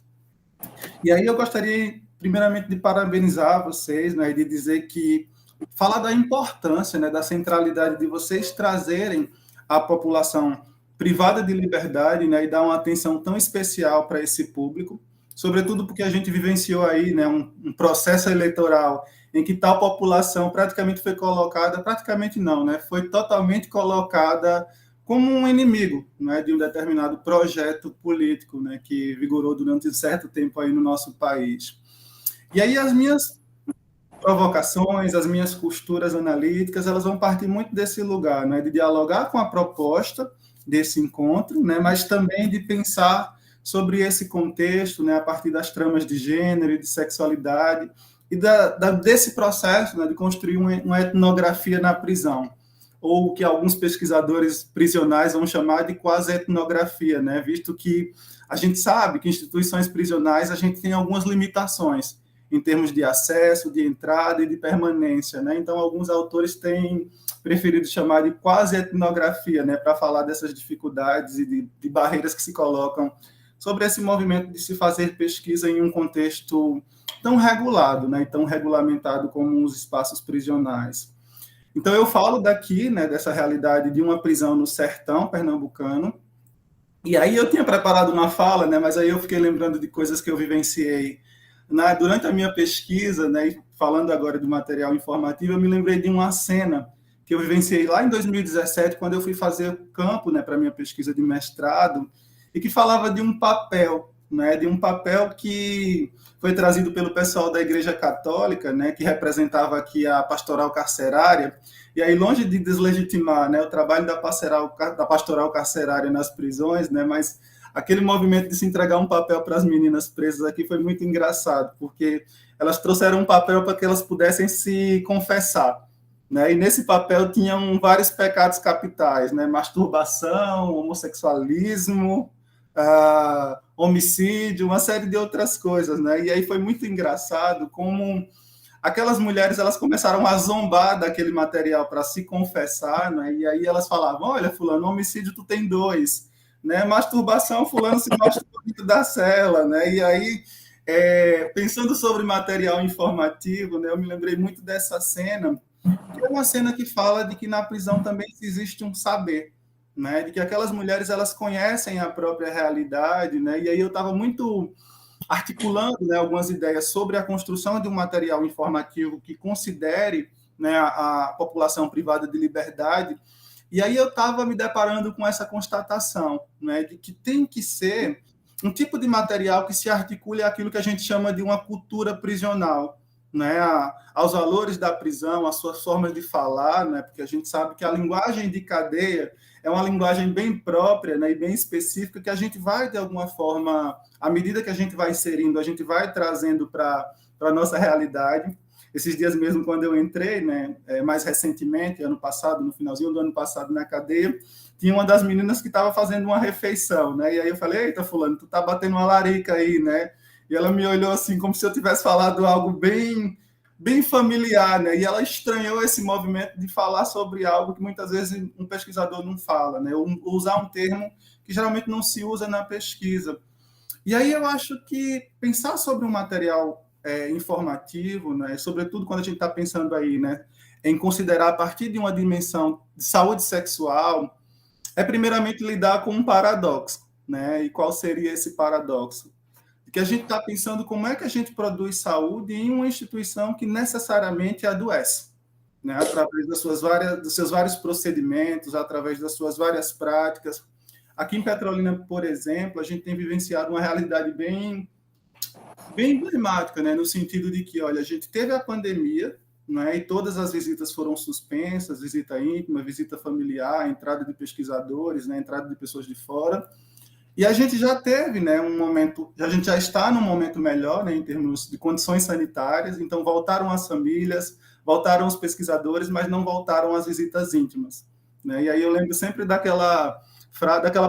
E aí eu gostaria, primeiramente, de parabenizar vocês, né, e de dizer que falar da importância, né, da centralidade de vocês trazerem a população privada de liberdade, né, e dar uma atenção tão especial para esse público, sobretudo porque a gente vivenciou aí, né, um processo eleitoral em que tal população praticamente foi colocada, praticamente não, né, foi totalmente colocada como um inimigo, né, de um determinado projeto político, né, que vigorou durante um certo tempo aí no nosso país. E aí as minhas provocações, as minhas costuras analíticas, elas vão partir muito desse lugar, né, de dialogar com a proposta desse encontro, né, mas também de pensar sobre esse contexto, né, a partir das tramas de gênero e de sexualidade, e desse processo, né, de construir uma etnografia na prisão, ou o que alguns pesquisadores prisionais vão chamar de quase-etnografia, né? Visto que a gente sabe que instituições prisionais a gente tem algumas limitações em termos de acesso, de entrada e de permanência, né? Então, alguns autores têm preferido chamar de quase-etnografia, né? Para falar dessas dificuldades e de barreiras que se colocam sobre esse movimento de se fazer pesquisa em um contexto tão regulado, né? E tão regulamentado como os espaços prisionais. Então, eu falo daqui, né, dessa realidade de uma prisão no sertão pernambucano, e aí eu tinha preparado uma fala, né, mas aí eu fiquei lembrando de coisas que eu vivenciei durante a minha pesquisa, né, e falando agora do material informativo, eu me lembrei de uma cena que eu vivenciei lá em 2017, quando eu fui fazer o campo, né, para minha pesquisa de mestrado, e que falava de um papel, né, de um papel que foi trazido pelo pessoal da Igreja Católica, né, que representava aqui a pastoral carcerária, e aí, longe de deslegitimar, né, o trabalho da pastoral carcerária nas prisões, né, mas aquele movimento de se entregar um papel para as meninas presas aqui foi muito engraçado, porque elas trouxeram um papel para que elas pudessem se confessar, né? E nesse papel tinham vários pecados capitais, né? Masturbação, homossexualismo, homicídio, uma série de outras coisas, né? E aí foi muito engraçado como aquelas mulheres elas começaram a zombar daquele material para se confessar, né? E aí elas falavam: olha, fulano, homicídio tu tem 2, né? Masturbação, fulano se masturba dentro da cela, né? E aí, pensando sobre material informativo, né? Eu me lembrei muito dessa cena, que é uma cena que fala de que na prisão também existe um saber, né? De que aquelas mulheres elas conhecem a própria realidade, né? E aí eu estava muito articulando, né, algumas ideias sobre a construção de um material informativo que considere, né, a população privada de liberdade. E aí eu estava me deparando com essa constatação, né, de que tem que ser um tipo de material que se articule àquilo que a gente chama de uma cultura prisional, né, aos valores da prisão, às suas formas de falar, né, porque a gente sabe que a linguagem de cadeia é uma linguagem bem própria, né, e bem específica, que a gente vai, de alguma forma, à medida que a gente vai inserindo, a gente vai trazendo para a nossa realidade. Esses dias mesmo, quando eu entrei, né, mais recentemente, ano passado, no finalzinho do ano passado, na cadeia, tinha uma das meninas que estava fazendo uma refeição, né, e aí eu falei: eita, fulano, tu tá batendo uma larica aí, né? E ela me olhou assim, como se eu tivesse falado algo bem familiar, né? E ela estranhou esse movimento de falar sobre algo que muitas vezes um pesquisador não fala, né? Ou usar um termo que geralmente não se usa na pesquisa. E aí eu acho que pensar sobre um material informativo, né? Sobretudo quando a gente está pensando aí, né, em considerar a partir de uma dimensão de saúde sexual, é primeiramente lidar com um paradoxo, né? E qual seria esse paradoxo? Que a gente está pensando como é que a gente produz saúde em uma instituição que necessariamente adoece, né? Através dos seus vários procedimentos, através das suas várias práticas. Aqui em Petrolina, por exemplo, a gente tem vivenciado uma realidade bem emblemática, né? No sentido de que, olha, a gente teve a pandemia, né? E todas as visitas foram suspensas, visita íntima, visita familiar, entrada de pesquisadores, né? Entrada de pessoas de fora. E a gente já teve, né, um momento, a gente já está num momento melhor, né, em termos de condições sanitárias, então voltaram as famílias, voltaram os pesquisadores, mas não voltaram as visitas íntimas, né? E aí eu lembro sempre daquela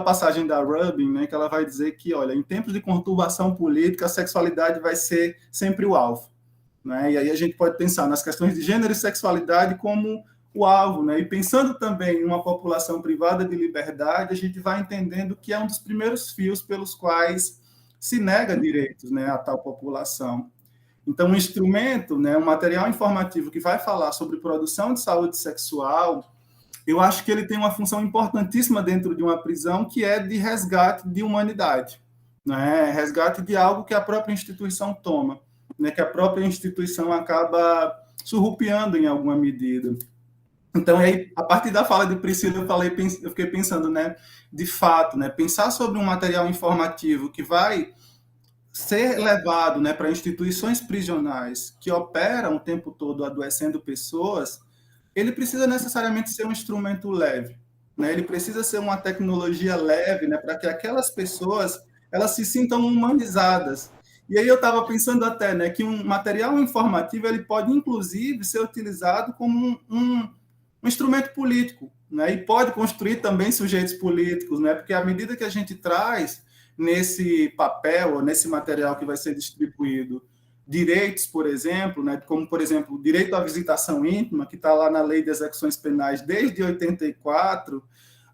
passagem da Rubin, né, que ela vai dizer que, olha, em tempos de conturbação política, a sexualidade vai ser sempre o alvo, né? E aí a gente pode pensar nas questões de gênero e sexualidade como o alvo, né? E pensando também em uma população privada de liberdade, a gente vai entendendo que é um dos primeiros fios pelos quais se nega direitos, né, a tal população. Então, um instrumento, né, um material informativo que vai falar sobre produção de saúde sexual, eu acho que ele tem uma função importantíssima dentro de uma prisão, que é de resgate de humanidade, né? Resgate de algo que a própria instituição toma, né, que a própria instituição acaba surrupiando em alguma medida. Então, aí, a partir da fala de Priscila, eu fiquei pensando, né, de fato, né, pensar sobre um material informativo que vai ser levado, né, para instituições prisionais que operam o tempo todo adoecendo pessoas, ele precisa necessariamente ser um instrumento leve, né? Ele precisa ser uma tecnologia leve, né, para que aquelas pessoas elas se sintam humanizadas. E aí eu estava pensando até, né, que um material informativo ele pode, inclusive, ser utilizado como um instrumento político, né? E pode construir também sujeitos políticos, né? Porque à medida que a gente traz nesse papel, ou nesse material que vai ser distribuído, direitos, por exemplo, né? Como, por exemplo, o direito à visitação íntima, que está lá na Lei de Execuções Penais desde 84,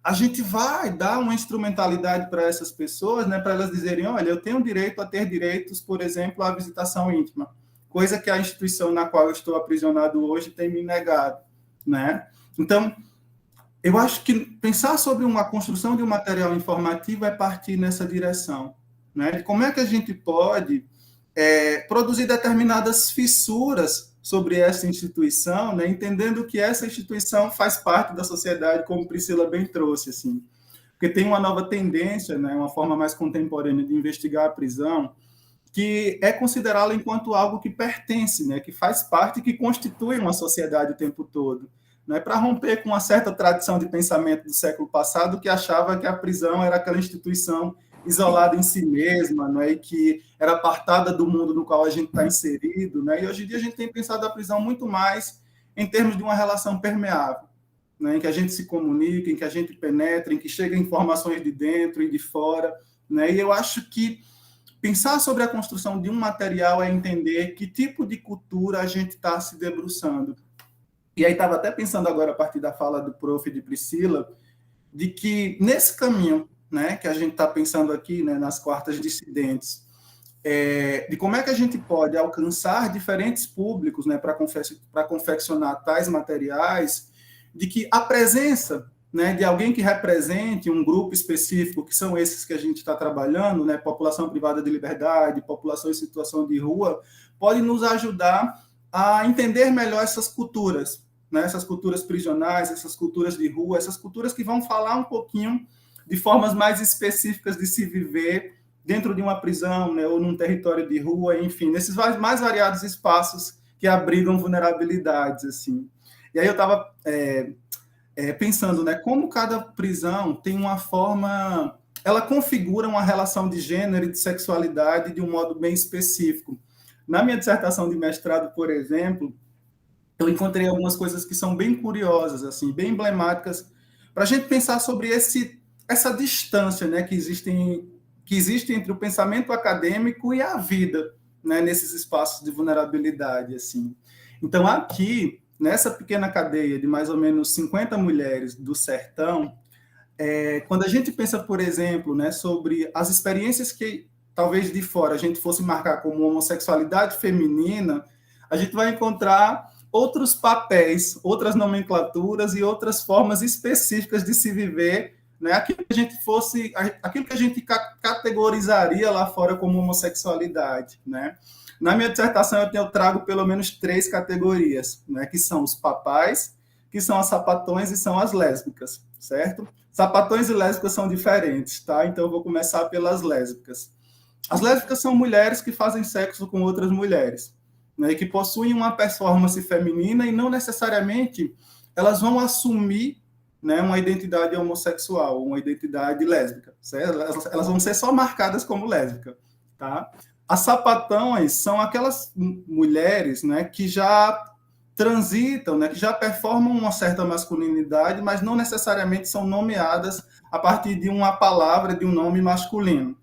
a gente vai dar uma instrumentalidade para essas pessoas, né? Para elas dizerem: olha, eu tenho direito a ter direitos, por exemplo, à visitação íntima, coisa que a instituição na qual eu estou aprisionado hoje tem me negado, né? Então, eu acho que pensar sobre uma construção de um material informativo é partir nessa direção, né? De como é que a gente pode produzir determinadas fissuras sobre essa instituição, né, entendendo que essa instituição faz parte da sociedade, como Priscila bem trouxe, assim. Porque tem uma nova tendência, né, uma forma mais contemporânea de investigar a prisão, que é considerá-la enquanto algo que pertence, né, que faz parte, que constitui uma sociedade o tempo todo, né, para romper com uma certa tradição de pensamento do século passado que achava que a prisão era aquela instituição isolada em si mesma, né, e que era apartada do mundo no qual a gente está inserido, né, e hoje em dia a gente tem pensado a prisão muito mais em termos de uma relação permeável, né, em que a gente se comunica, em que a gente penetra, em que chegam informações de dentro e de fora, né, e eu acho que pensar sobre a construção de um material é entender que tipo de cultura a gente está se debruçando. E aí estava até pensando agora, a partir da fala do prof. De Priscila, de que nesse caminho, né, que a gente está pensando aqui, né, nas quartas dissidentes, de como é que a gente pode alcançar diferentes públicos, né, para confeccionar tais materiais, de que a presença, né, de alguém que represente um grupo específico, que são esses que a gente está trabalhando, né, população privada de liberdade, população em situação de rua, pode nos ajudar a entender melhor essas culturas, né, essas culturas prisionais, essas culturas de rua, essas culturas que vão falar um pouquinho de formas mais específicas de se viver dentro de uma prisão, né, ou num território de rua, enfim, nesses mais variados espaços que abrigam vulnerabilidades, assim. E aí eu estava pensando, né, como cada prisão tem uma forma, ela configura uma relação de gênero e de sexualidade de um modo bem específico. Na minha dissertação de mestrado, por exemplo, eu encontrei algumas coisas que são bem curiosas, assim, bem emblemáticas, para a gente pensar sobre essa distância, né, que existe entre o pensamento acadêmico e a vida, né, nesses espaços de vulnerabilidade, assim. Então, aqui, nessa pequena cadeia de mais ou menos 50 mulheres do sertão, quando a gente pensa, por exemplo, né, sobre as experiências que talvez de fora a gente fosse marcar como homossexualidade feminina, a gente vai encontrar outros papéis, outras nomenclaturas e outras formas específicas de se viver, né, aquilo que a gente categorizaria lá fora como homossexualidade, né? Na minha dissertação eu trago pelo menos 3 categorias, né, que são os papais, que são as sapatões e são as lésbicas, certo? Sapatões e lésbicas são diferentes, tá? Então eu vou começar pelas lésbicas. As lésbicas são mulheres que fazem sexo com outras mulheres, né, e que possuem uma performance feminina e não necessariamente elas vão assumir, né, uma identidade homossexual, uma identidade lésbica, certo? Elas vão ser só marcadas como lésbica, tá? As sapatões são aquelas mulheres, né, que já transitam, né, que já performam uma certa masculinidade, mas não necessariamente são nomeadas a partir de uma palavra, de um nome masculino.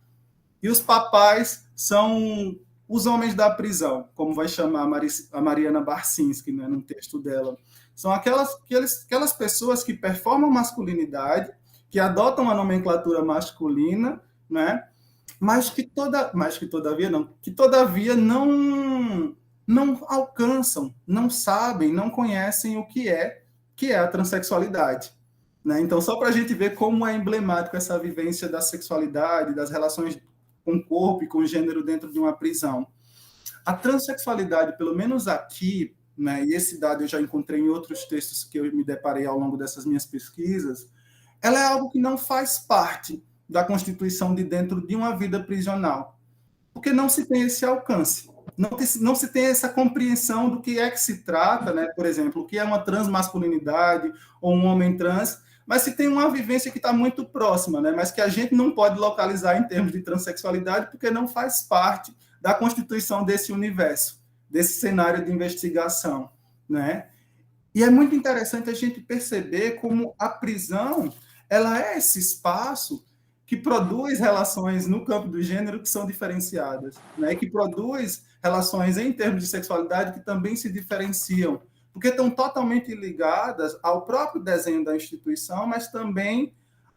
E os papais são os homens da prisão, como vai chamar a Mariana Barcinski, né, no texto dela. São aquelas pessoas que performam masculinidade, que adotam a nomenclatura masculina, né, que todavia não alcançam, não sabem, não conhecem o que é a transexualidade, né? Então, só para a gente ver como é emblemático essa vivência da sexualidade, das relações com o corpo e com o gênero dentro de uma prisão. A transexualidade, pelo menos aqui, né, e esse dado eu já encontrei em outros textos que eu me deparei ao longo dessas minhas pesquisas, ela é algo que não faz parte da constituição de dentro de uma vida prisional, porque não se tem esse alcance, não se tem essa compreensão do que é que se trata, né? Por exemplo, o que é uma transmasculinidade ou um homem trans, mas se tem uma vivência que está muito próxima, né? Mas que a gente não pode localizar em termos de transexualidade, porque não faz parte da constituição desse universo, desse cenário de investigação, né? E é muito interessante a gente perceber como a prisão, ela é esse espaço que produz relações no campo do gênero que são diferenciadas, né? Que produz relações em termos de sexualidade que também se diferenciam, porque estão totalmente ligadas ao próprio desenho da instituição, mas também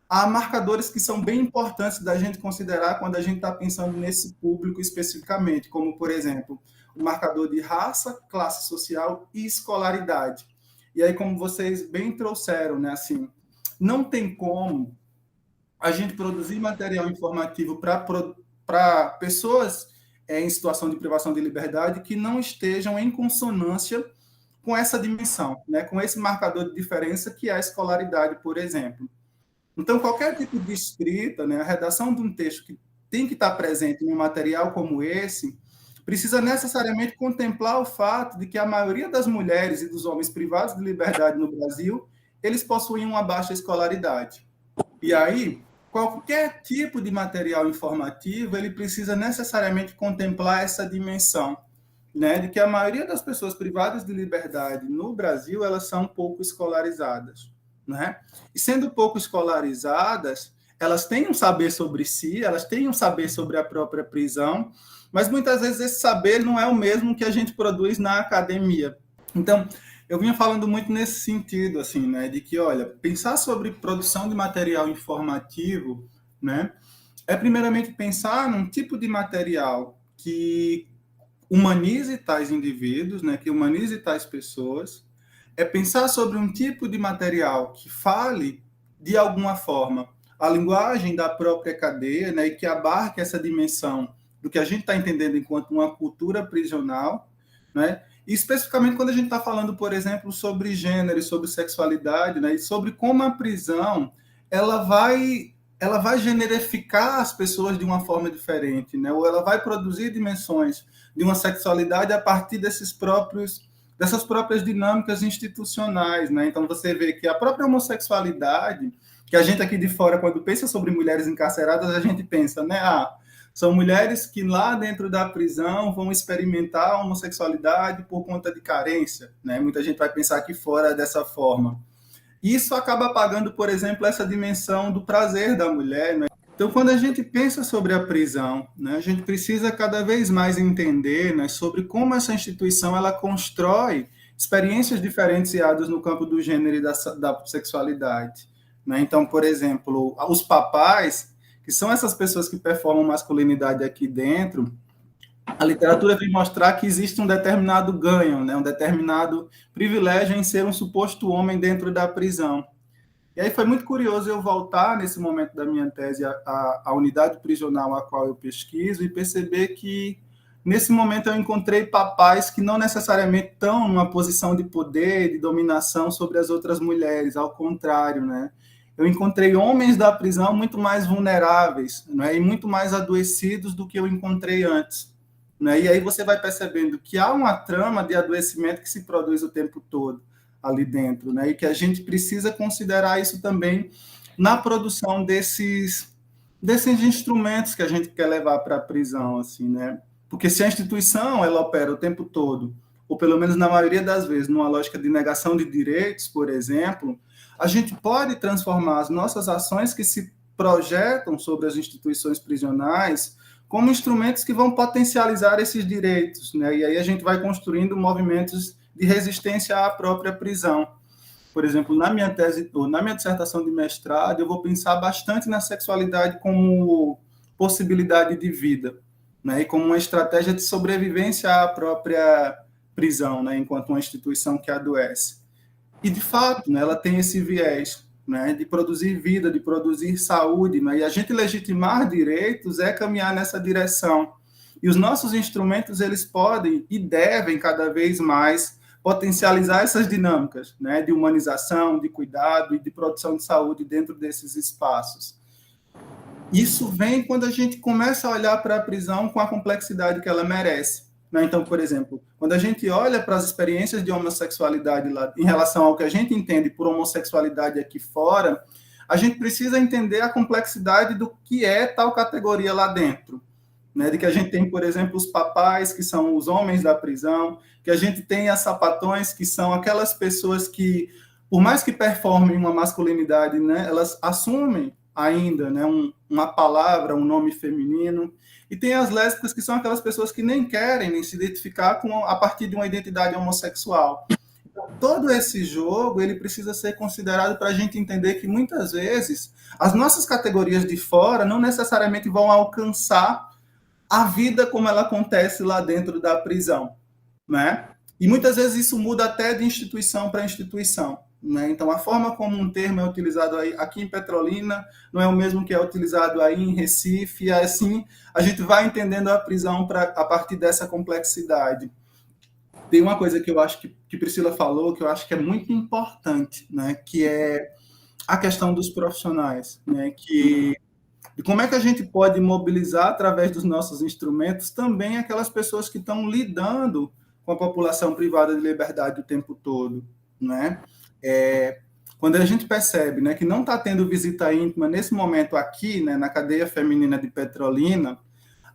a marcadores que são bem importantes da gente considerar quando a gente está pensando nesse público especificamente, como, por exemplo, o marcador de raça, classe social e escolaridade. E aí, como vocês bem trouxeram, né, assim, não tem como a gente produzir material informativo para pessoas em situação de privação de liberdade que não estejam em consonância com essa dimensão, né, com esse marcador de diferença que é a escolaridade, por exemplo. Então, qualquer tipo de escrita, né, a redação de um texto que tem que estar presente em um material como esse, precisa necessariamente contemplar o fato de que a maioria das mulheres e dos homens privados de liberdade no Brasil, eles possuem uma baixa escolaridade. E aí, qualquer tipo de material informativo, ele precisa necessariamente contemplar essa dimensão, né, de que a maioria das pessoas privadas de liberdade no Brasil, elas são pouco escolarizadas, né? E sendo pouco escolarizadas, elas têm um saber sobre si, elas têm um saber sobre a própria prisão, mas muitas vezes esse saber não é o mesmo que a gente produz na academia. Então, eu vinha falando muito nesse sentido, assim, né, de que, olha, pensar sobre produção de material informativo, né, é primeiramente pensar num tipo de material que humanize tais indivíduos, né, que humanize tais pessoas, é pensar sobre um tipo de material que fale, de alguma forma, a linguagem da própria cadeia, né, e que abarque essa dimensão do que a gente está entendendo enquanto uma cultura prisional, né, e especificamente quando a gente está falando, por exemplo, sobre gênero e sobre sexualidade, né, e sobre como a prisão ela vai generificar as pessoas de uma forma diferente, né, ou ela vai produzir dimensões de uma sexualidade a partir dessas próprias dinâmicas institucionais, né? Então você vê que a própria homossexualidade, que a gente aqui de fora, quando pensa sobre mulheres encarceradas, a gente pensa, né? São mulheres que lá dentro da prisão vão experimentar a homossexualidade por conta de carência, né? Muita gente vai pensar aqui fora dessa forma. Isso acaba apagando, por exemplo, essa dimensão do prazer da mulher, né? Então, quando a gente pensa sobre a prisão, né, a gente precisa cada vez mais entender, né, sobre como essa instituição ela constrói experiências diferenciadas no campo do gênero e da sexualidade, né? Então, por exemplo, os papais, que são essas pessoas que performam masculinidade aqui dentro, a literatura vem mostrar que existe um determinado ganho, né, um determinado privilégio em ser um suposto homem dentro da prisão. E aí foi muito curioso eu voltar, nesse momento da minha tese, à unidade prisional a qual eu pesquiso e perceber que, nesse momento, eu encontrei papais que não necessariamente estão numa posição de poder, de dominação sobre as outras mulheres, ao contrário, né? Eu encontrei homens da prisão muito mais vulneráveis, né, e muito mais adoecidos do que eu encontrei antes, né? E aí você vai percebendo que há uma trama de adoecimento que se produz o tempo todo ali dentro, né? E que a gente precisa considerar isso também na produção desses instrumentos que a gente quer levar para a prisão, assim, né? Porque se a instituição ela opera o tempo todo, ou pelo menos na maioria das vezes, numa lógica de negação de direitos, por exemplo, a gente pode transformar as nossas ações que se projetam sobre as instituições prisionais como instrumentos que vão potencializar esses direitos, né? E aí a gente vai construindo movimentos de resistência à própria prisão. Por exemplo, na minha tese, ou na minha dissertação de mestrado, eu vou pensar bastante na sexualidade como possibilidade de vida, né, e como uma estratégia de sobrevivência à própria prisão, né, enquanto uma instituição que adoece. E, de fato, né, ela tem esse viés, né, de produzir vida, de produzir saúde, né, e a gente legitimar direitos é caminhar nessa direção. E os nossos instrumentos, eles podem e devem cada vez mais potencializar essas dinâmicas, né, de humanização, de cuidado e de produção de saúde dentro desses espaços. Isso vem quando a gente começa a olhar para a prisão com a complexidade que ela merece, né? Então, por exemplo, quando a gente olha para as experiências de homossexualidade lá, em relação ao que a gente entende por homossexualidade aqui fora, a gente precisa entender a complexidade do que é tal categoria lá dentro, né, de que a gente tem, por exemplo, os papais, que são os homens da prisão, que a gente tem as sapatões, que são aquelas pessoas que, por mais que performem uma masculinidade, né, elas assumem ainda, né, uma palavra, um nome feminino, e tem as lésbicas, que são aquelas pessoas que nem querem nem se identificar a partir de uma identidade homossexual. Então, todo esse jogo ele precisa ser considerado para a gente entender que, muitas vezes, as nossas categorias de fora não necessariamente vão alcançar a vida como ela acontece lá dentro da prisão, né? E muitas vezes isso muda até de instituição para instituição, né? Então, a forma como um termo é utilizado aqui em Petrolina não é o mesmo que é utilizado aí em Recife, e assim a gente vai entendendo a prisão a partir dessa complexidade. Tem uma coisa que eu acho que Priscila falou, que eu acho que é muito importante, né? Que é a questão dos profissionais, né? E como é que a gente pode mobilizar, através dos nossos instrumentos, também aquelas pessoas que estão lidando com a população privada de liberdade o tempo todo, né? Quando a gente percebe, né, que não está tendo visita íntima nesse momento aqui, né, na cadeia feminina de Petrolina,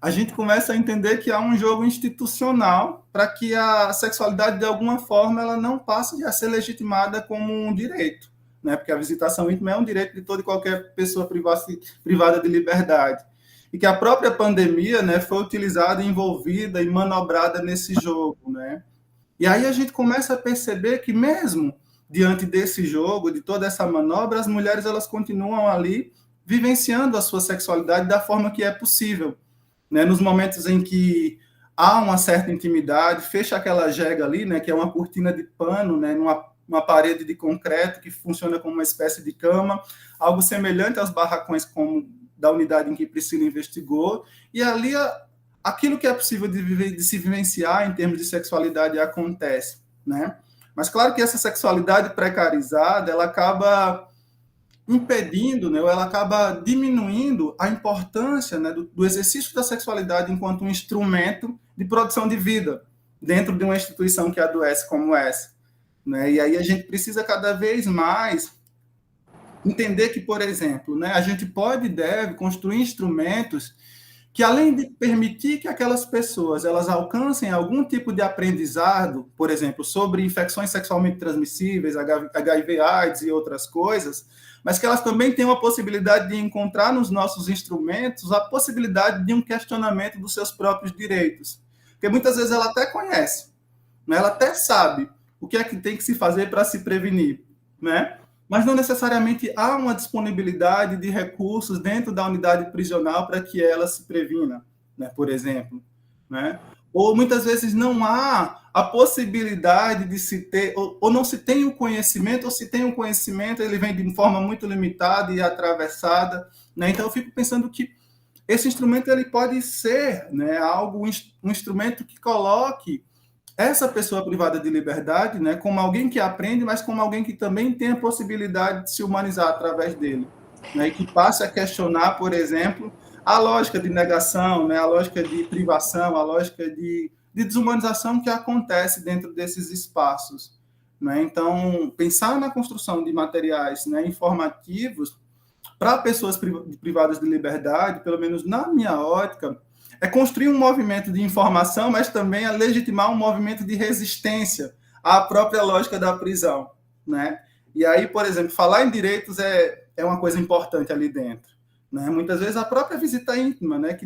a gente começa a entender que há um jogo institucional para que a sexualidade, de alguma forma, ela não passe a ser legitimada como um direito, né? Porque a visitação íntima é um direito de toda e qualquer pessoa privada de liberdade. E que a própria pandemia, né, foi utilizada, envolvida e manobrada nesse jogo, né? E aí a gente começa a perceber que mesmo diante desse jogo, de toda essa manobra, as mulheres elas continuam ali vivenciando a sua sexualidade da forma que é possível, né? Nos momentos em que há uma certa intimidade, fecha aquela jega ali, né, que é uma cortina de pano, né, numa parede de concreto que funciona como uma espécie de cama, algo semelhante aos barracões como da unidade em que Priscila investigou, e ali aquilo que é possível de se vivenciar em termos de sexualidade acontece, né? Mas claro que essa sexualidade precarizada, ela acaba impedindo, né, ou ela acaba diminuindo a importância, né, do exercício da sexualidade enquanto um instrumento de produção de vida dentro de uma instituição que adoece como essa, né? E aí a gente precisa cada vez mais entender que, por exemplo, né, a gente pode e deve construir instrumentos que, além de permitir que aquelas pessoas elas alcancem algum tipo de aprendizado, por exemplo, sobre infecções sexualmente transmissíveis, HIV/AIDS e outras coisas, mas que elas também tenham a possibilidade de encontrar nos nossos instrumentos a possibilidade de um questionamento dos seus próprios direitos. Porque muitas vezes ela até conhece, né? Ela até sabe o que é que tem que se fazer para se prevenir, né? Mas não necessariamente há uma disponibilidade de recursos dentro da unidade prisional para que ela se previna, né, por exemplo, né? Ou muitas vezes não há a possibilidade de se ter, ou não se tem o conhecimento, ou se tem o conhecimento, ele vem de forma muito limitada e atravessada, né? Então eu fico pensando que esse instrumento ele pode ser, né, um instrumento que coloque essa pessoa privada de liberdade, né, como alguém que aprende, mas como alguém que também tem a possibilidade de se humanizar através dele, né, e que passe a questionar, por exemplo, a lógica de negação, né, a lógica de privação, a lógica de desumanização que acontece dentro desses espaços, né? Então, pensar na construção de materiais, né, informativos para pessoas privadas de liberdade, pelo menos na minha ótica, é construir um movimento de informação, mas também é legitimar um movimento de resistência à própria lógica da prisão, né? E aí, por exemplo, falar em direitos é uma coisa importante ali dentro, né? Muitas vezes a própria visita íntima, né,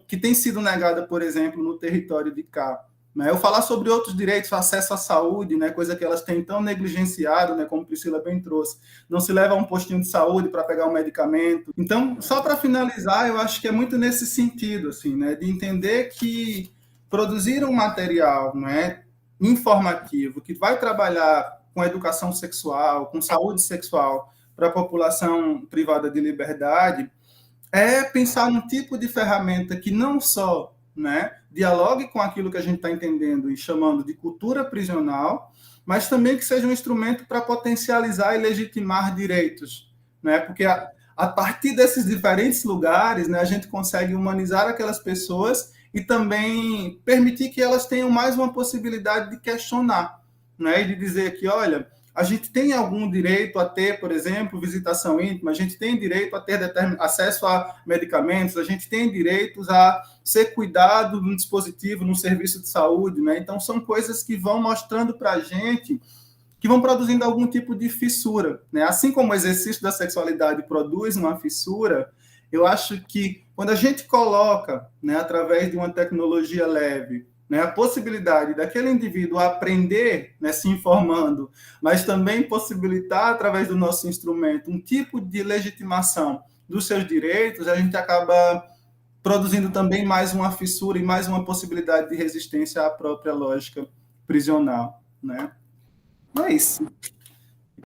que tem sido negada, por exemplo, no território de cá, né? Eu falar sobre outros direitos, acesso à saúde, né, coisa que elas têm tão negligenciado, né, como Priscila bem trouxe, não se leva a um postinho de saúde para pegar um medicamento. Então, só para finalizar, eu acho que é muito nesse sentido, assim, né, de entender que produzir um material, né, informativo que vai trabalhar com educação sexual, com saúde sexual para a população privada de liberdade, é pensar num tipo de ferramenta que não só, né, dialogue com aquilo que a gente está entendendo e chamando de cultura prisional, mas também que seja um instrumento para potencializar e legitimar direitos, né? Porque a partir desses diferentes lugares, né, a gente consegue humanizar aquelas pessoas e também permitir que elas tenham mais uma possibilidade de questionar, né, e de dizer que, olha, a gente tem algum direito a ter, por exemplo, visitação íntima, a gente tem direito a ter acesso a medicamentos, a gente tem direitos a ser cuidado num dispositivo, num serviço de saúde, né? Então, são coisas que vão mostrando para a gente, que vão produzindo algum tipo de fissura, né? Assim como o exercício da sexualidade produz uma fissura, eu acho que quando a gente coloca, né, através de uma tecnologia leve, né, a possibilidade daquele indivíduo aprender, né, se informando, mas também possibilitar, através do nosso instrumento, um tipo de legitimação dos seus direitos, a gente acaba produzindo também mais uma fissura e mais uma possibilidade de resistência à própria lógica prisional, né? É isso.